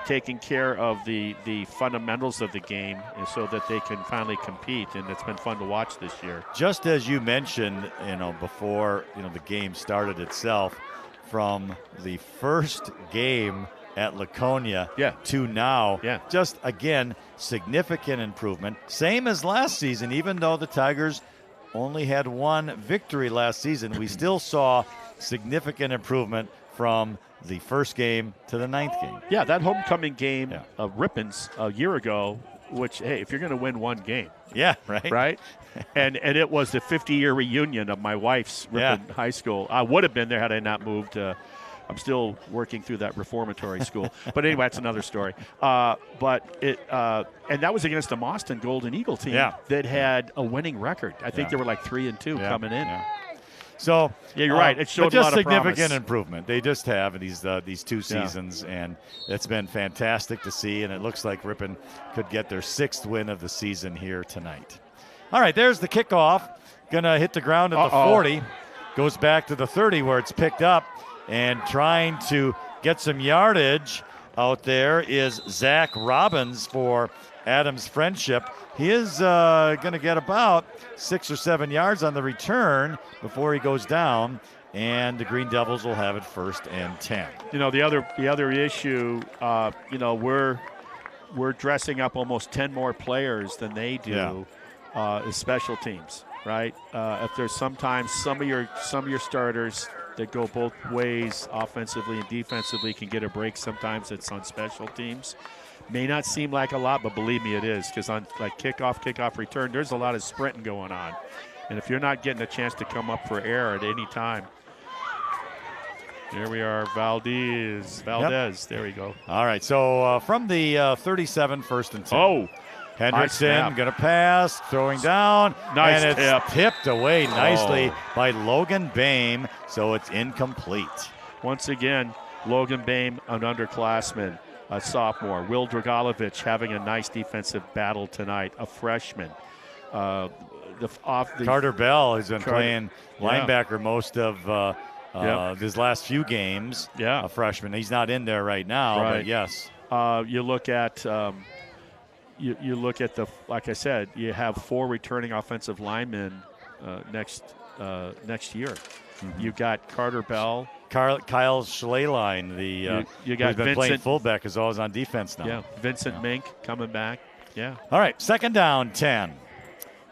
taking care of the fundamentals of the game so that they can finally compete, and it's been fun to watch this year. Just as you mentioned, before the game started itself, from the first game at Laconia to now, just again, significant improvement. Same as last season, even though the Tigers only had one victory last season, we still saw significant improvement from the first game to the ninth game. Yeah, that homecoming game of Ripon's a year ago, which, hey, if you're going to win one game. Yeah, right. Right? and it was the 50-year reunion of my wife's Ripon High School. I would have been there had I not moved. I'm still working through that reformatory school. But anyway, that's another story. And that was against a Mauston Golden Eagle team that had a winning record. I think they were like 3-2 coming in. Yeah. So you're right. It showed but just a lot of significant promise. Improvement. They just have these two seasons, and it's been fantastic to see. And it looks like Ripon could get their 6th win of the season here tonight. All right, there's the kickoff. Gonna hit the ground at the 40. Goes back to the 30 where it's picked up, and trying to get some yardage out there is Zach Robbins for Adams Friendship. He is going to get about 6 or 7 yards on the return before he goes down, and the Green Devils will have it 1st and 10. The other issue, we're dressing up almost 10 more players than they do as special teams, right? If there's sometimes some of your starters that go both ways, offensively and defensively, can get a break. Sometimes it's on special teams. May not seem like a lot, but believe me, it is, because on like kickoff return, there's a lot of sprinting going on. And if you're not getting a chance to come up for air at any time, here we are, Valdez. There we go. All right, so from the 37, 1st and 10. Hendrickson going to pass, throwing down. Nice and tip. It's tipped away nicely by Logan Boehm, so it's incomplete. Once again, Logan Boehm, an underclassman, a sophomore. Will Dragalovic having a nice defensive battle tonight, a freshman. Carter Bell has been playing linebacker most of his last few games. Yeah. A freshman. He's not in there right now, but yes. You look at you look at like I said, you have 4 returning offensive linemen next year. Mm-hmm. You've got Carter Bell, Kyle Schleyline, you got who's been playing Vincent fullback, is always on defense now. Yeah, Vincent Mink coming back. Yeah. All right, second down, 10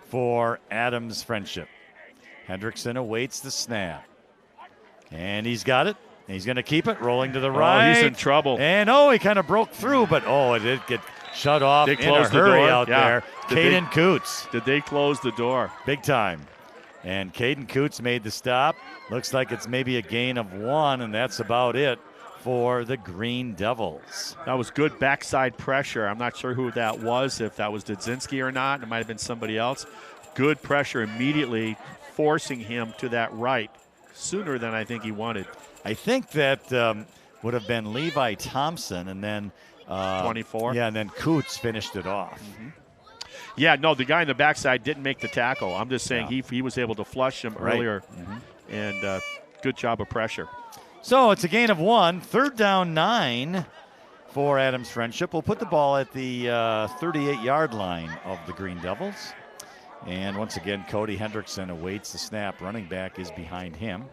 for Adams Friendship. Hendrickson awaits the snap. And he's got it. He's going to keep it, rolling to the right. He's in trouble. And, he kind of broke through, but, it did get shut off in a hurry out there. Caden Coots. Did they close the door? Big time. And Caden Coots made the stop. Looks like it's maybe a gain of 1, and that's about it for the Green Devils. That was good backside pressure. I'm not sure who that was, if that was Dudzinski or not. It might have been somebody else. Good pressure immediately, forcing him to that right sooner than I think he wanted. I think that would have been Levi Thompson, and then 24. Yeah, and then Coots finished it off. Mm-hmm. Yeah, no, the guy in the backside didn't make the tackle. I'm just saying he was able to flush him earlier, and good job of pressure. So it's a gain of 1, third down 9 for Adams Friendship. We'll put the ball at the 38-yard line of the Green Devils. And once again, Cody Hendrickson awaits the snap. Running back is behind him.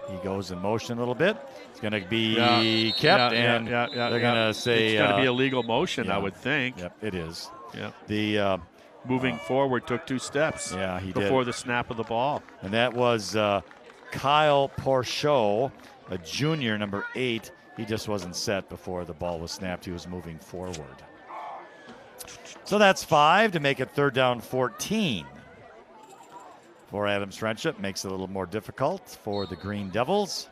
He goes in motion a little bit. It's going to be kept, and they're going to say it's going to be a legal motion, I would think. Yep, it is. Yeah. The moving forward took 2 steps. Yeah, he before did. the snap of the ball. And that was Kyle Porchot, a junior, number 8. He just wasn't set before the ball was snapped. He was moving forward. So that's 5 to make it third down 14 for Adams Friendship. Makes it a little more difficult for the Green Devils.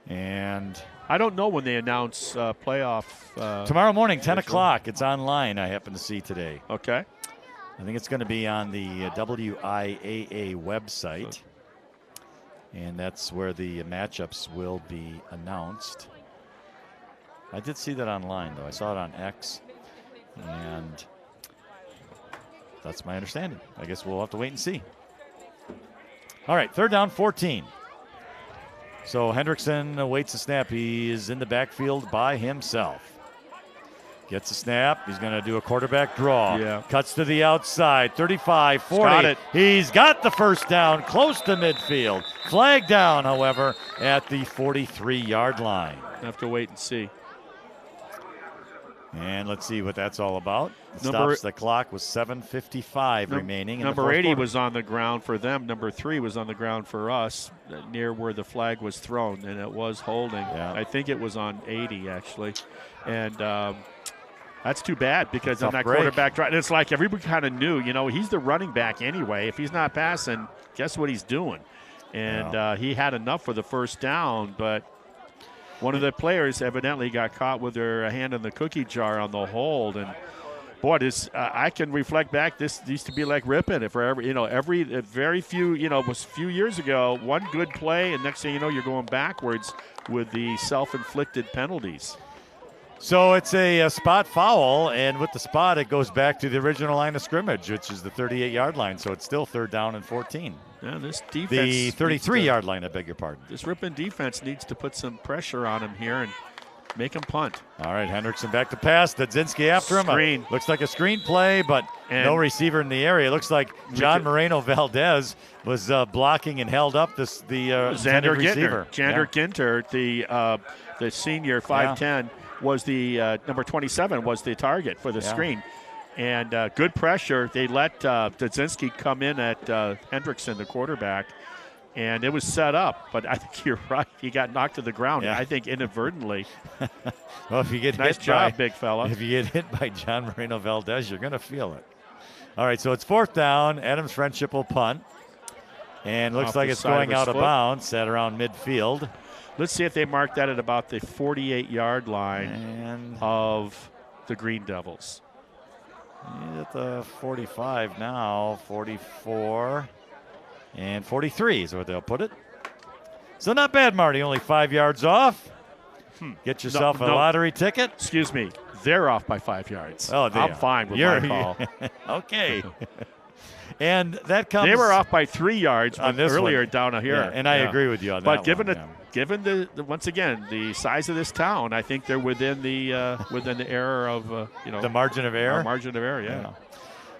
And I don't know when they announce playoff. Tomorrow morning, 10 o'clock. It's online, I happen to see today. Okay. I think it's going to be on the WIAA website. And that's where the matchups will be announced. I did see that online, though. I saw it on X. And that's my understanding. I guess we'll have to wait and see. All right, third down 14. So Hendrickson awaits the snap. He is in the backfield by himself. Gets a snap. He's going to do a quarterback draw. Yeah. Cuts to the outside. 35, 40. Got it. He's got the first down, close to midfield. Flag down, however, at the 43-yard line. Have to wait and see. And let's see what that's all about. It stops the clock with 7:55 remaining. Number 80 was on the ground for them. Number 3 was on the ground for us, near where the flag was thrown, and it was holding. Yeah. I think it was on 80, actually. And that's too bad, because on that break. quarterback drive, it's like everybody kind of knew, he's the running back anyway. If he's not passing, guess what he's doing? And he had enough for the first down, but one of the players evidently got caught with their hand in the cookie jar on the hold. And boy, I can reflect back. This used to be like Ripon. If very few, was a few years ago, one good play, and next thing you know, you're going backwards with the self-inflicted penalties. So it's a spot foul, and with the spot, it goes back to the original line of scrimmage, which is the 38-yard line. So it's still third down and 14. Yeah, this defense. The 33-yard line, I beg your pardon. This Ripon defense needs to put some pressure on him here and make him punt. All right, Hendrickson back to pass. Dudzinski after him. Screen. Looks like a screen play, but no receiver in the area. It looks like John Moreno Valdez was blocking and held up the Xander receiver. Ginter, the senior, 5'10", was the number 27 was the target for the screen. And good pressure. They let Dudzinski come in at Hendrickson, the quarterback, and it was set up. But I think you're right. He got knocked to the ground, I think inadvertently. Well, if you get nice hit job, big fella. If you get hit by John Moreno Valdez, you're going to feel it. All right, so it's fourth down. Adams Friendship will punt. And looks like it's going out of bounds at around midfield. Let's see if they mark that at about the 48-yard line of the Green Devils. He's at the 45 now, 44, and 43 is where they'll put it. So not bad, Marty. Only 5 yards off. Get yourself a lottery ticket. Excuse me. They're off by 5 yards. Oh, I'm fine with my call. Okay. And that comes. They were off by 3 yards earlier down here. Yeah, and I agree with you on that. But given the once again the size of this town, I think they're within the error of the margin of error. Margin of error, yeah.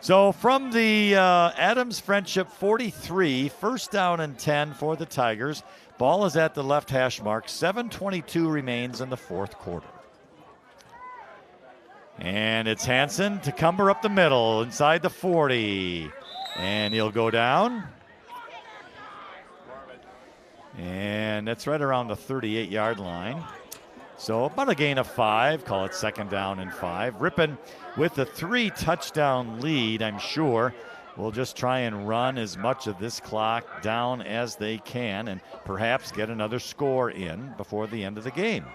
So from the Adams Friendship 43, first down and 10 for the Tigers. Ball is at the left hash mark. 7:22 remains in the fourth quarter. And it's Hansen to Cumber up the middle, inside the 40. And he'll go down. And that's right around the 38-yard line. So about a gain of 5, call it second down and 5. Ripon with a 3-touchdown lead, I'm sure, will just try and run as much of this clock down as they can and perhaps get another score in before the end of the game.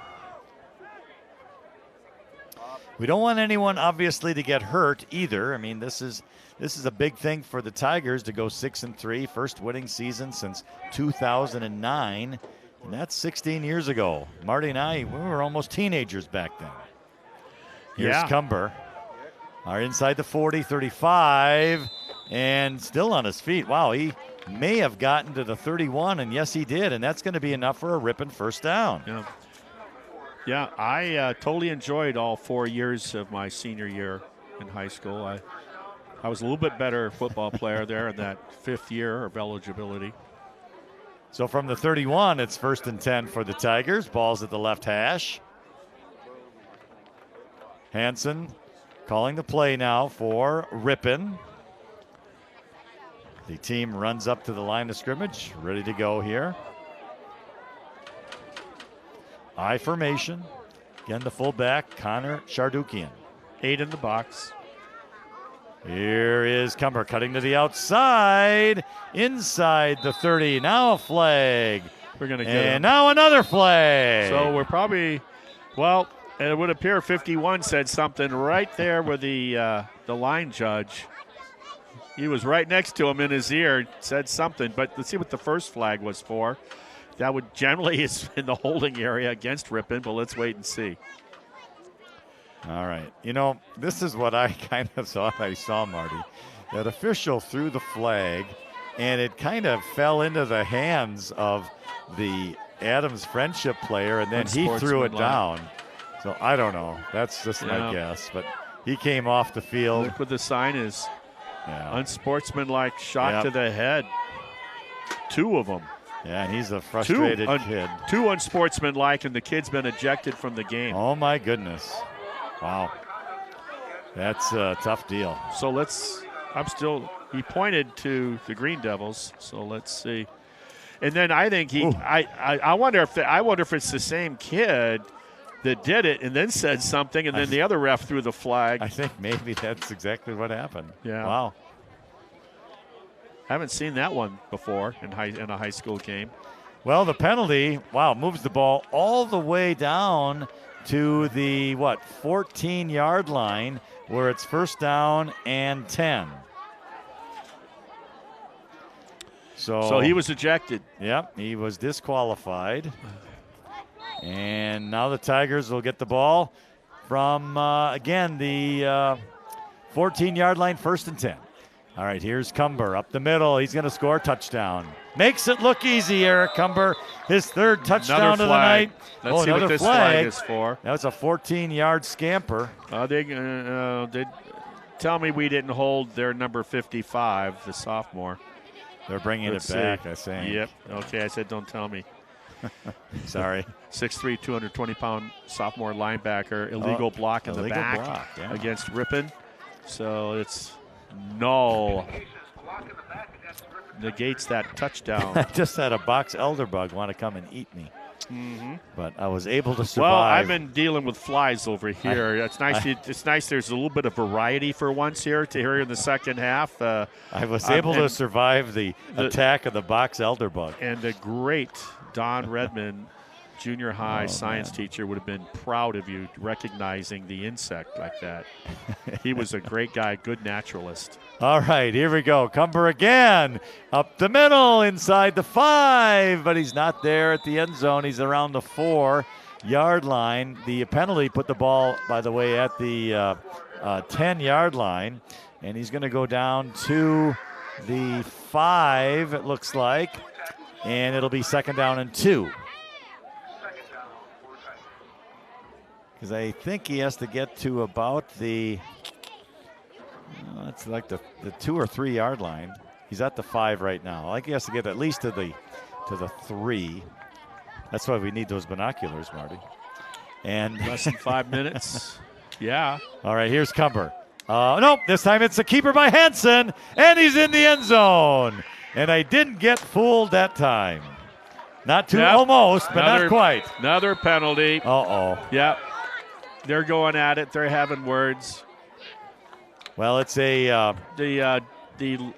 We don't want anyone, obviously, to get hurt either. I mean, this is a big thing for the Tigers to go 6-3, first winning season since 2009. And that's 16 years ago. Marty and I, we were almost teenagers back then. Here's Cumber. Are inside the 40, 35, and still on his feet. Wow, he may have gotten to the 31, and yes, he did. And that's going to be enough for a Ripon first down. Yeah, I totally enjoyed all 4 years of my senior year in high school. I was a little bit better football player there in that 5th year of eligibility. So from the 31, it's first and 10 for the Tigers. Ball's at the left hash. Hansen calling the play now for Ripon. The team runs up to the line of scrimmage, ready to go here. I formation. Again, the fullback, Connor Shardukian. 8 in the box. Here is Cumber cutting to the outside, inside the 30. Now a flag. We're going to get And now another flag. So we're probably, well, it would appear 51 said something right there with the line judge. He was right next to him in his ear, said something. But let's see what the first flag was for. That would generally is in the holding area against Ripon, but let's wait and see. All right. You know, this is what I kind of thought I saw, Marty. That official threw the flag, and it kind of fell into the hands of the Adams Friendship player, and then he threw it down. So I don't know. That's just my guess. But he came off the field. Look what the sign is. Unsportsmanlike shot to the head. 2 of them. Yeah, and he's a frustrated kid. 2 unsportsmanlike, and the kid's been ejected from the game. Oh, my goodness. Wow. That's a tough deal. So he pointed to the Green Devils, so let's see. And then I think I wonder if it's the same kid that did it and then said something, and then the other ref threw the flag. I think maybe that's exactly what happened. Yeah. Wow. Haven't seen that one before in a high school game. Well, the penalty, moves the ball all the way down to the, 14-yard line, where it's first down and 10. So he was ejected. Yep, he was disqualified. And now the Tigers will get the ball from, again, the 14-yard line, first and 10. All right, here's Cumber up the middle. He's going to score a touchdown. Makes it look easy, Eric Cumber. His 3rd touchdown of the night. Let's see what this flag is for. That was a 14-yard scamper. They tell me we didn't hold their number 55, the sophomore. They're bringing it back, I think. Yep. Okay, I said don't tell me. Sorry. 6'3", 220-pound sophomore linebacker. Illegal block in the back against Ripon. So it's no. Negates that touchdown. I just had a box elderbug want to come and eat me. But I was able to survive. Well, I've been dealing with flies over here. It's nice. It's nice. There's a little bit of variety for once here in the second half. I was able to survive the attack of the box elderbug. And the great Don Redmond, junior high science teacher, would have been proud of you recognizing the insect like that. He was a great guy, good naturalist. All right, here we go. Cumber again. Up the middle, inside the 5, but he's not there at the end zone. He's around the 4-yard line. The penalty put the ball, by the way, at the 10-yard line, and he's going to go down to the 5, it looks like, and it'll be second down and 2. Because I think he has to get to about the It's like the 2 or 3 yard line. He's at the 5 right now. I think he has to get at least to the 3. That's why we need those binoculars, Marty. And less than 5 minutes. Yeah. All right, here's Cumber. Nope, this time it's a keeper by Hansen, and he's in the end zone. And I didn't get fooled that time. Not too almost, but not quite. Another penalty. Uh-oh. Yep. They're going at it. They're having words. Well, it's the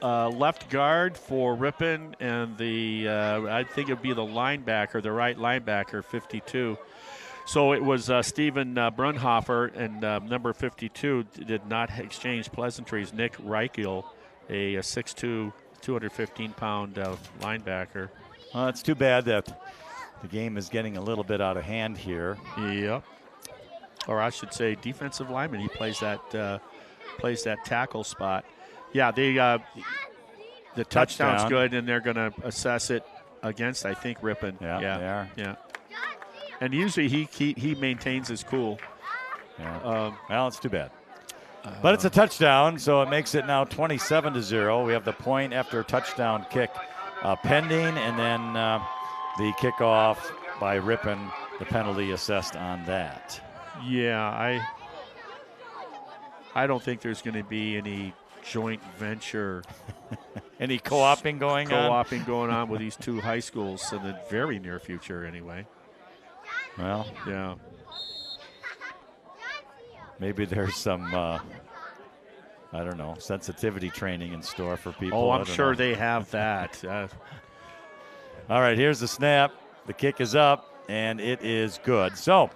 left guard for Ripon and the I think it would be the linebacker, the right linebacker, 52. So it was Stephen Brunhofer, and number 52 did not exchange pleasantries. Nick Reichel, a 6'2", 215-pound linebacker. Well, it's too bad that the game is getting a little bit out of hand here. Yep. Or I should say defensive lineman. He plays that tackle spot. Yeah, the touchdown's good, and they're going to assess it against, I think, Ripon. Yeah, they are. Yeah. And usually he maintains his cool. Yeah. Well, it's too bad. But it's a touchdown, so it makes it now 27-0. We have the point after touchdown kick pending, and then the kickoff by Ripon, the penalty assessed on that. Yeah, I don't think there's going to be any joint venture. Any co-oping going on with these two high schools in the very near future anyway. Well, yeah. Maybe there's some, I don't know, sensitivity training in store for people. Oh, I'm sure they have that. All right, here's the snap. The kick is up, and it is good. So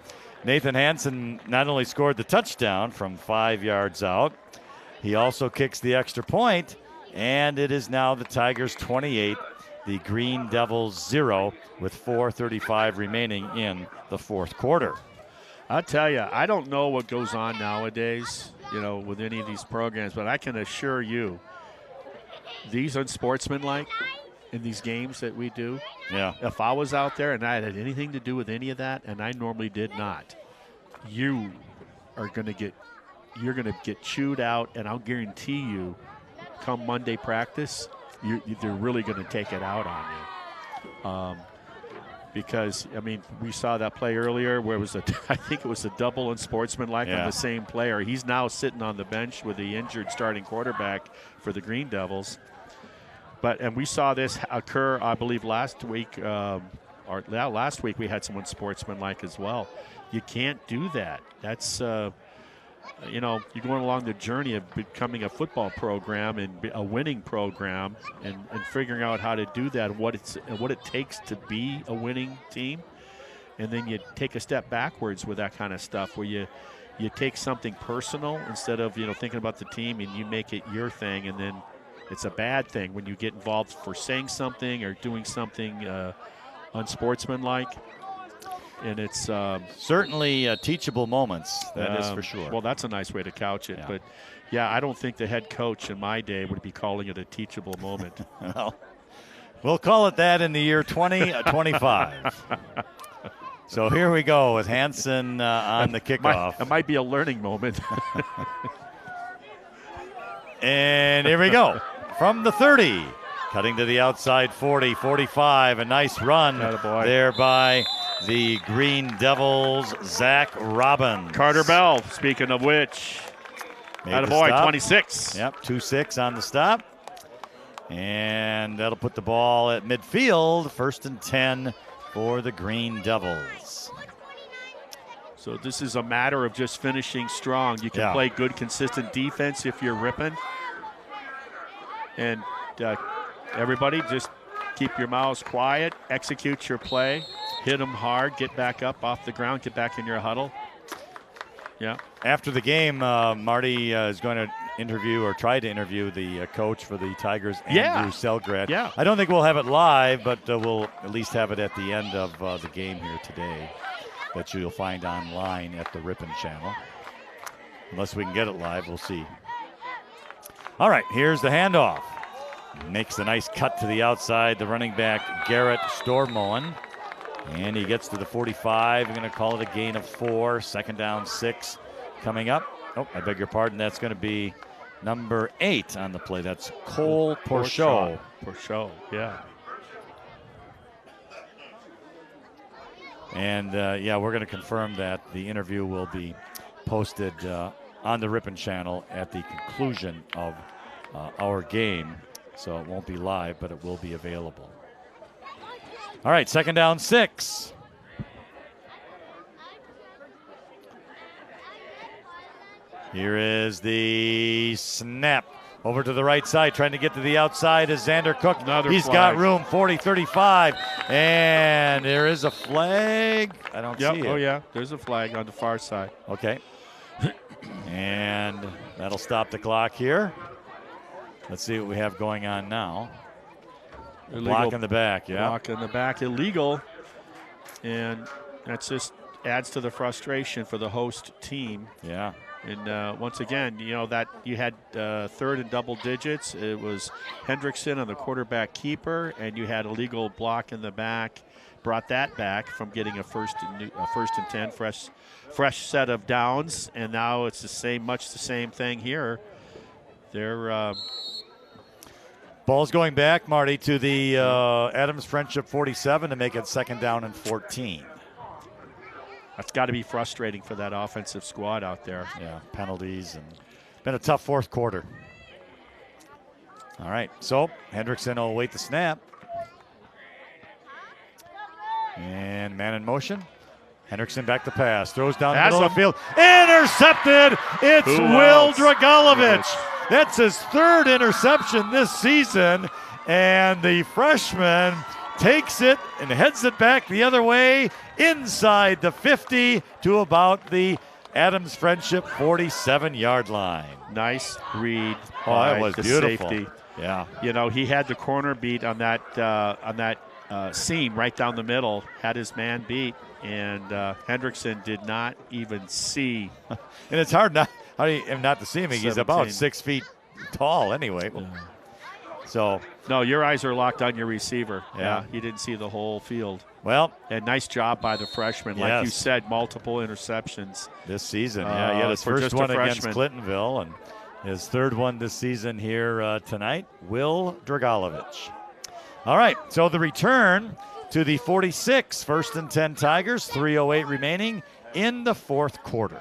Nathan Hansen not only scored the touchdown from 5 yards out, he also kicks the extra point, and it is now the Tigers 28, the Green Devils 0, with 4:35 remaining in the fourth quarter. I'll tell you, I don't know what goes on nowadays, with any of these programs, but I can assure you, these unsportsmanlike in these games that we do. Yeah. If I was out there and I had anything to do with any of that, and I normally did not, you're going to get chewed out, and I'll guarantee you, come Monday practice, they're really going to take it out on you. Because, we saw that play earlier where it was I think it was a double unsportsmanlike on the same player. He's now sitting on the bench with the injured starting quarterback for the Green Devils. And we saw this occur, I believe, last week. Last week we had some unsportsmanlike as well. You can't do that. That's you're going along the journey of becoming a football program and a winning program, and figuring out how to do that, what it takes to be a winning team, and then you take a step backwards with that kind of stuff, where you take something personal instead of thinking about the team, and you make it your thing, and then it's a bad thing when you get involved for saying something or doing something unsportsmanlike. And it's certainly teachable moments, that is for sure. Well, that's a nice way to couch it. Yeah. But, I don't think the head coach in my day would be calling it a teachable moment. Well, we'll call it that in the year 2025. So here we go with Hansen on the kickoff. It might be a learning moment. And here we go. From the 30, cutting to the outside 40, 45. A nice run there by the Green Devils, Zach Robbins. Carter Bell, speaking of which. Attaboy, 26. Yep, 2-6 on the stop. And that'll put the ball at midfield, 1st and 10 for the Green Devils. So this is a matter of just finishing strong. You can play good, consistent defense if you're Ripon. And everybody just keep your mouths quiet, execute your play, hit them hard, get back up off the ground, get back in your huddle. Yeah. After the game, Marty is going to interview or try to interview the coach for the Tigers, Andrew Selgrad. Yeah. I don't think we'll have it live, but we'll at least have it at the end of the game here today that you'll find online at the Ripon channel. Unless we can get it live, we'll see. All right, here's the handoff. Makes a nice cut to the outside, the running back, Garrett Stormoen. And he gets to the 45. I'm going to call it a gain of 4. 2nd down, 6 coming up. Oh, I beg your pardon. That's going to be number 8 on the play. That's Cole Porchot. Porchot, yeah. And, yeah, we're going to confirm that the interview will be posted on the Ripon channel at the conclusion of our game. So it won't be live, but it will be available. All right, 2nd down, 6. Here is the snap. Over to the right side, trying to get to the outside is Xander Cook. He's got room, 40, 35. And there is a flag. I don't see it. Oh, yeah, there's a flag on the far side. Okay. And that'll stop the clock here. Let's see what we have going on now. Illegal block in the back, yeah. Block in the back, illegal. And that just adds to the frustration for the host team. Yeah. And once again, you know, that you had 3rd and double digits. It was Hendrickson on the quarterback keeper, and you had a legal block in the back. Brought that back from getting a first and 10, fresh set of downs, and now it's much the same thing here. They're ball's going back, Marty, to the Adams Friendship 47 to make it 2nd down and 14. That's got to be frustrating for that offensive squad out there. Yeah, penalties, and been a tough 4th quarter. All right, so Hendrickson will await the snap. And man in motion. Hendrickson back to pass. Throws down the middle of the field. Intercepted! It's Will Dragalovich. That's his 3rd interception this season. And the freshman takes it and heads it back the other way inside the 50 to about the Adams Friendship 47-yard line. Nice read. Oh, that was beautiful. Safety. Yeah. You know, he had the corner beat on that seam right down the middle, had his man beat, and Hendrickson did not even see. And it's hard not to see him. He's 17. about 6 feet tall anyway. Yeah. So no, your eyes are locked on your receiver. Yeah, he didn't see the whole field. Well, and nice job by the freshman. Yes. Like you said, multiple interceptions this season. Yeah, he had his first one against Clintonville and his 3rd one this season here tonight. Will Dragalovich. All right, so the return to the 46, 1st and 10 Tigers, 3:08 remaining in the 4th quarter.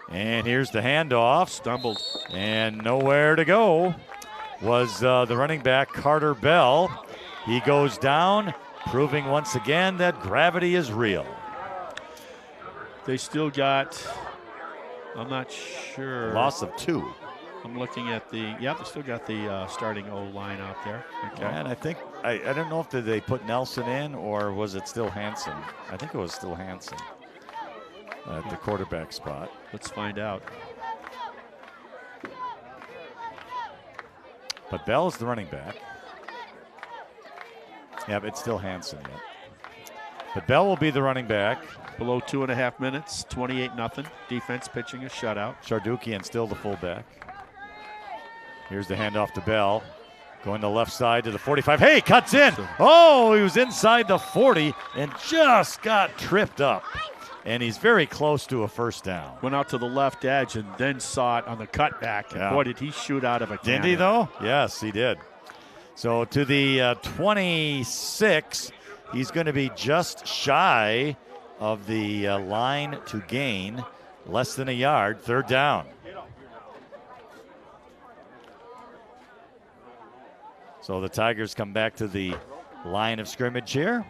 And here's the handoff. Stumbled. And nowhere to go was the running back, Carter Bell. He goes down, proving once again that gravity is real. They still got, I'm not sure. Loss of 2. I'm looking at they still got the starting O-line out there. Okay. And I think, I don't know if they put Nelson in or was it still Hansen? I think it was still Hansen at the quarterback spot. Let's find out. But Bell is the running back. Yeah, but it's still Hansen yet. But Bell will be the running back. Below 2.5 minutes, 28-0. Defense pitching a shutout. Shardukian still the fullback. Here's the handoff to Bell. Going to the left side to the 45. Hey, cuts in. Oh, he was inside the 40 and just got tripped up. And he's very close to a 1st down. Went out to the left edge and then saw it on the cutback. And boy, did he shoot out of a cannon. Did he, though? Yes, he did. So to the 26, he's going to be just shy of the line to gain. Less than a yard, 3rd down. So the Tigers come back to the line of scrimmage here.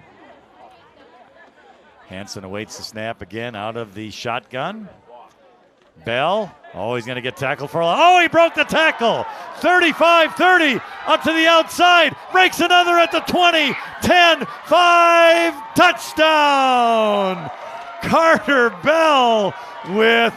Hansen awaits the snap again out of the shotgun. Bell, he's going to get tackled for a lot. Oh, he broke the tackle. 35-30 up to the outside. Breaks another at the 20, 10, 5, touchdown. Carter Bell with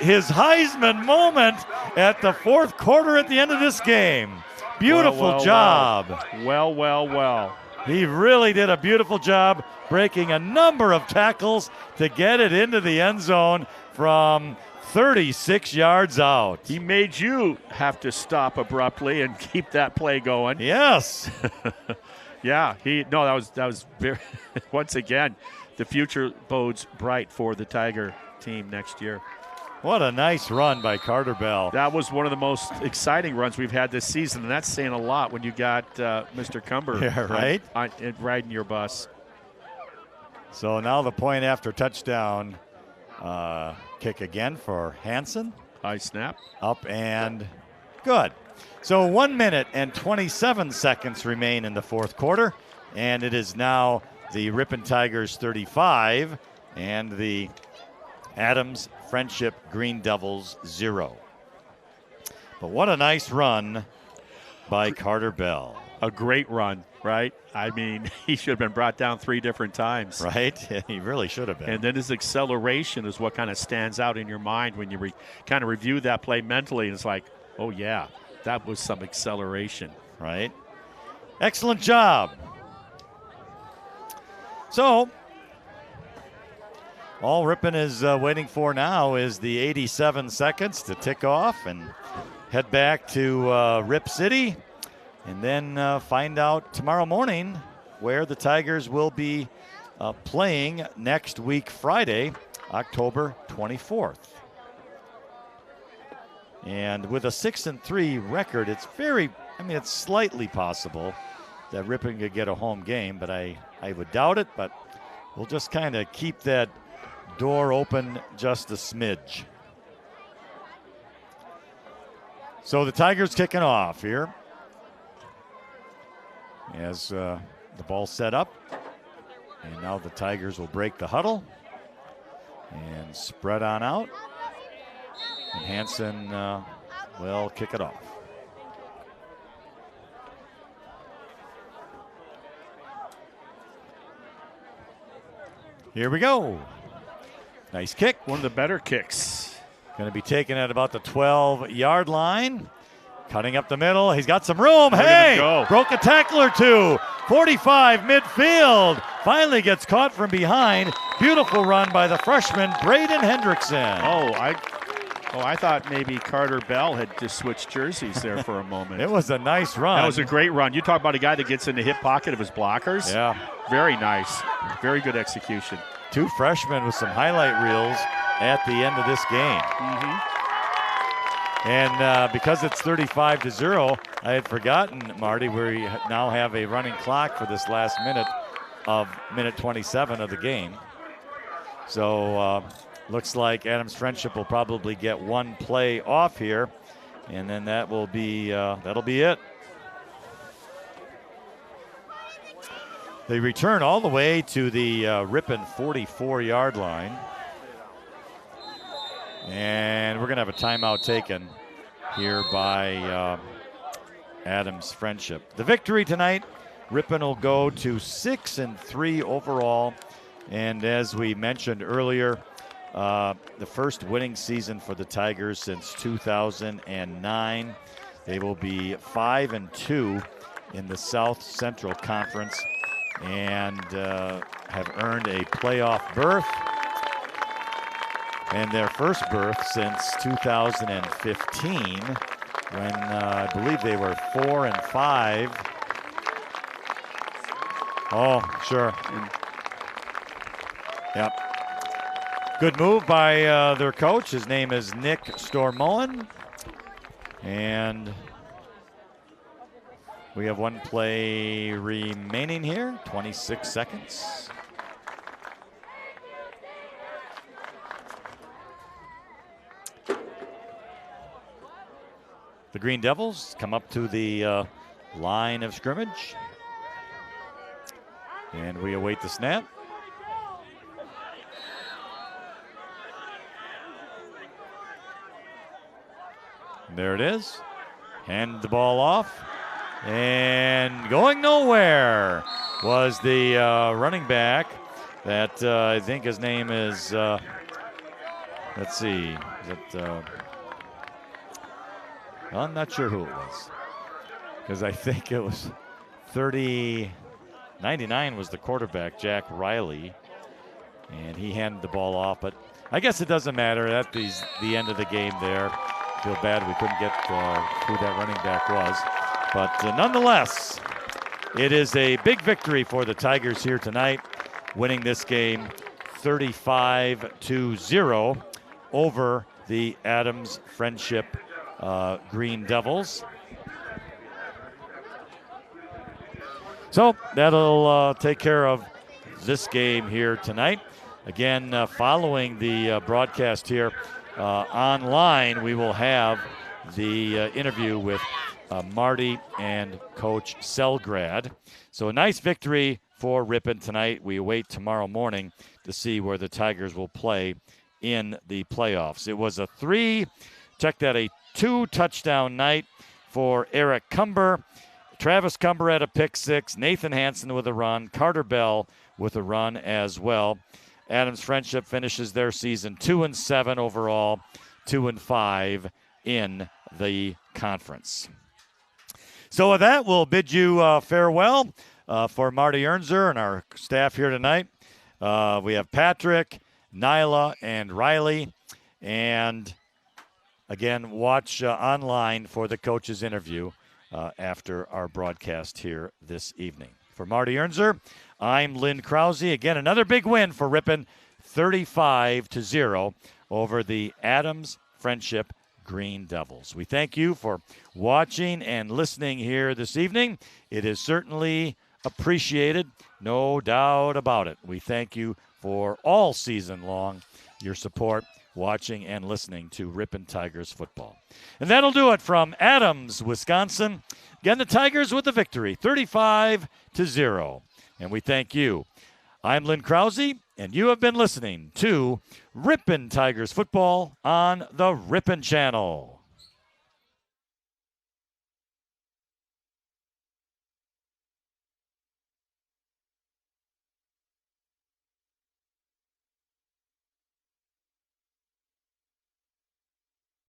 his Heisman moment at the 4th quarter at the end of this game. Beautiful job. Well. He really did a beautiful job breaking a number of tackles to get it into the end zone from 36 yards out. He made you have to stop abruptly and keep that play going. Yes. Yeah, that was very once again, the future bodes bright for the Tiger team next year. What a nice run by Carter Bell. That was one of the most exciting runs we've had this season, and that's saying a lot when you got Mr. Cumber riding your bus. So now the point after touchdown kick again for Hansen. High snap. Up and good. So 1 minute and 27 seconds remain in the fourth quarter, and it is now the Ripon Tigers 35 and the Adams Friendship Green Devils 0. But what a nice run by Carter Bell. A great run, right? I mean, he should have been brought down 3 different times. Right? He really should have been. And then his acceleration is what kind of stands out in your mind when you kind of review that play mentally. And it's like, oh, yeah, that was some acceleration. Right? Excellent job. So, all Ripon is waiting for now is the 87 seconds to tick off and head back to Rip City, and then find out tomorrow morning where the Tigers will be playing next week, Friday, October 24th. And with a 6-3 record, it's it's slightly possible that Ripon could get a home game, but I would doubt it, but we'll just kind of keep that door open just a smidge. So the Tigers kicking off here as the ball set up, and now the Tigers will break the huddle and spread on out, and Hansen will kick it off. Here we go. Nice kick. One of the better kicks. Going to be taken at about the 12-yard line. Cutting up the middle. He's got some room. Hey! Broke a tackle or two. 45 midfield. Finally gets caught from behind. Beautiful run by the freshman, Braden Hendrickson. I thought maybe Carter Bell had just switched jerseys there for a moment. It was a nice run. That was a great run. You talk about a guy that gets in the hip pocket of his blockers. Yeah. Very nice. Very good execution. 2 freshmen with some highlight reels at the end of this game. Mm-hmm. And because it's 35-0, I had forgotten, Marty, we now have a running clock for this last minute of minute 27 of the game. So looks like Adams Friendship will probably get 1 play off here, and then that'll be it. They return all the way to the Ripon 44-yard line. And we're going to have a timeout taken here by Adams Friendship. The victory tonight, Ripon will go to 6-3 overall. And as we mentioned earlier, the first winning season for the Tigers since 2009. They will be 5-2 in the South Central Conference and have earned a playoff berth. And their first berth since 2015, when I believe they were 4-5. Oh, sure. Yep. Good move by their coach. His name is Nick Stormoen. And we have 1 play remaining here, 26 seconds. The Green Devils come up to the line of scrimmage. And we await the snap. There it is. Hand the ball off. And going nowhere was the running back that I think his name is, let's see, is it, I'm not sure who it was, because I think it was 99 was the quarterback, Jack Riley, and he handed the ball off. But I guess it doesn't matter. At the end of the game there. Feel bad we couldn't get who that running back was. But nonetheless, it is a big victory for the Tigers here tonight, winning this game 35-0 over the Adams Friendship Green Devils. So that'll take care of this game here tonight. Again, following the broadcast here online, we will have the interview with Marty and Coach Selgrad. So a nice victory for Ripon tonight. We await tomorrow morning to see where the Tigers will play in the playoffs. It was a 2-touchdown night for Eric Cumber. Travis Cumber had a pick six. Nathan Hansen with a run. Carter Bell with a run as well. Adams Friendship finishes their season 2-7 overall, 2-5 in the conference. So with that, we'll bid you farewell for Marty Ernzer and our staff here tonight. We have Patrick, Nyla, and Riley. And again, watch online for the coach's interview after our broadcast here this evening. For Marty Ernzer, I'm Lynn Krause. Again, another big win for Ripon, 35-0 over the Adams Friendship Green Devils. We thank you for watching and listening here this evening. It is certainly appreciated, no doubt about it. We thank you for all season long, your support, watching and listening to Ripon Tigers football. And that'll do it from Adams, Wisconsin. Again, the Tigers with the victory, 35-0. And we thank you. I'm Lynn Krause, and you have been listening to Ripon Tigers football on the Ripon Channel.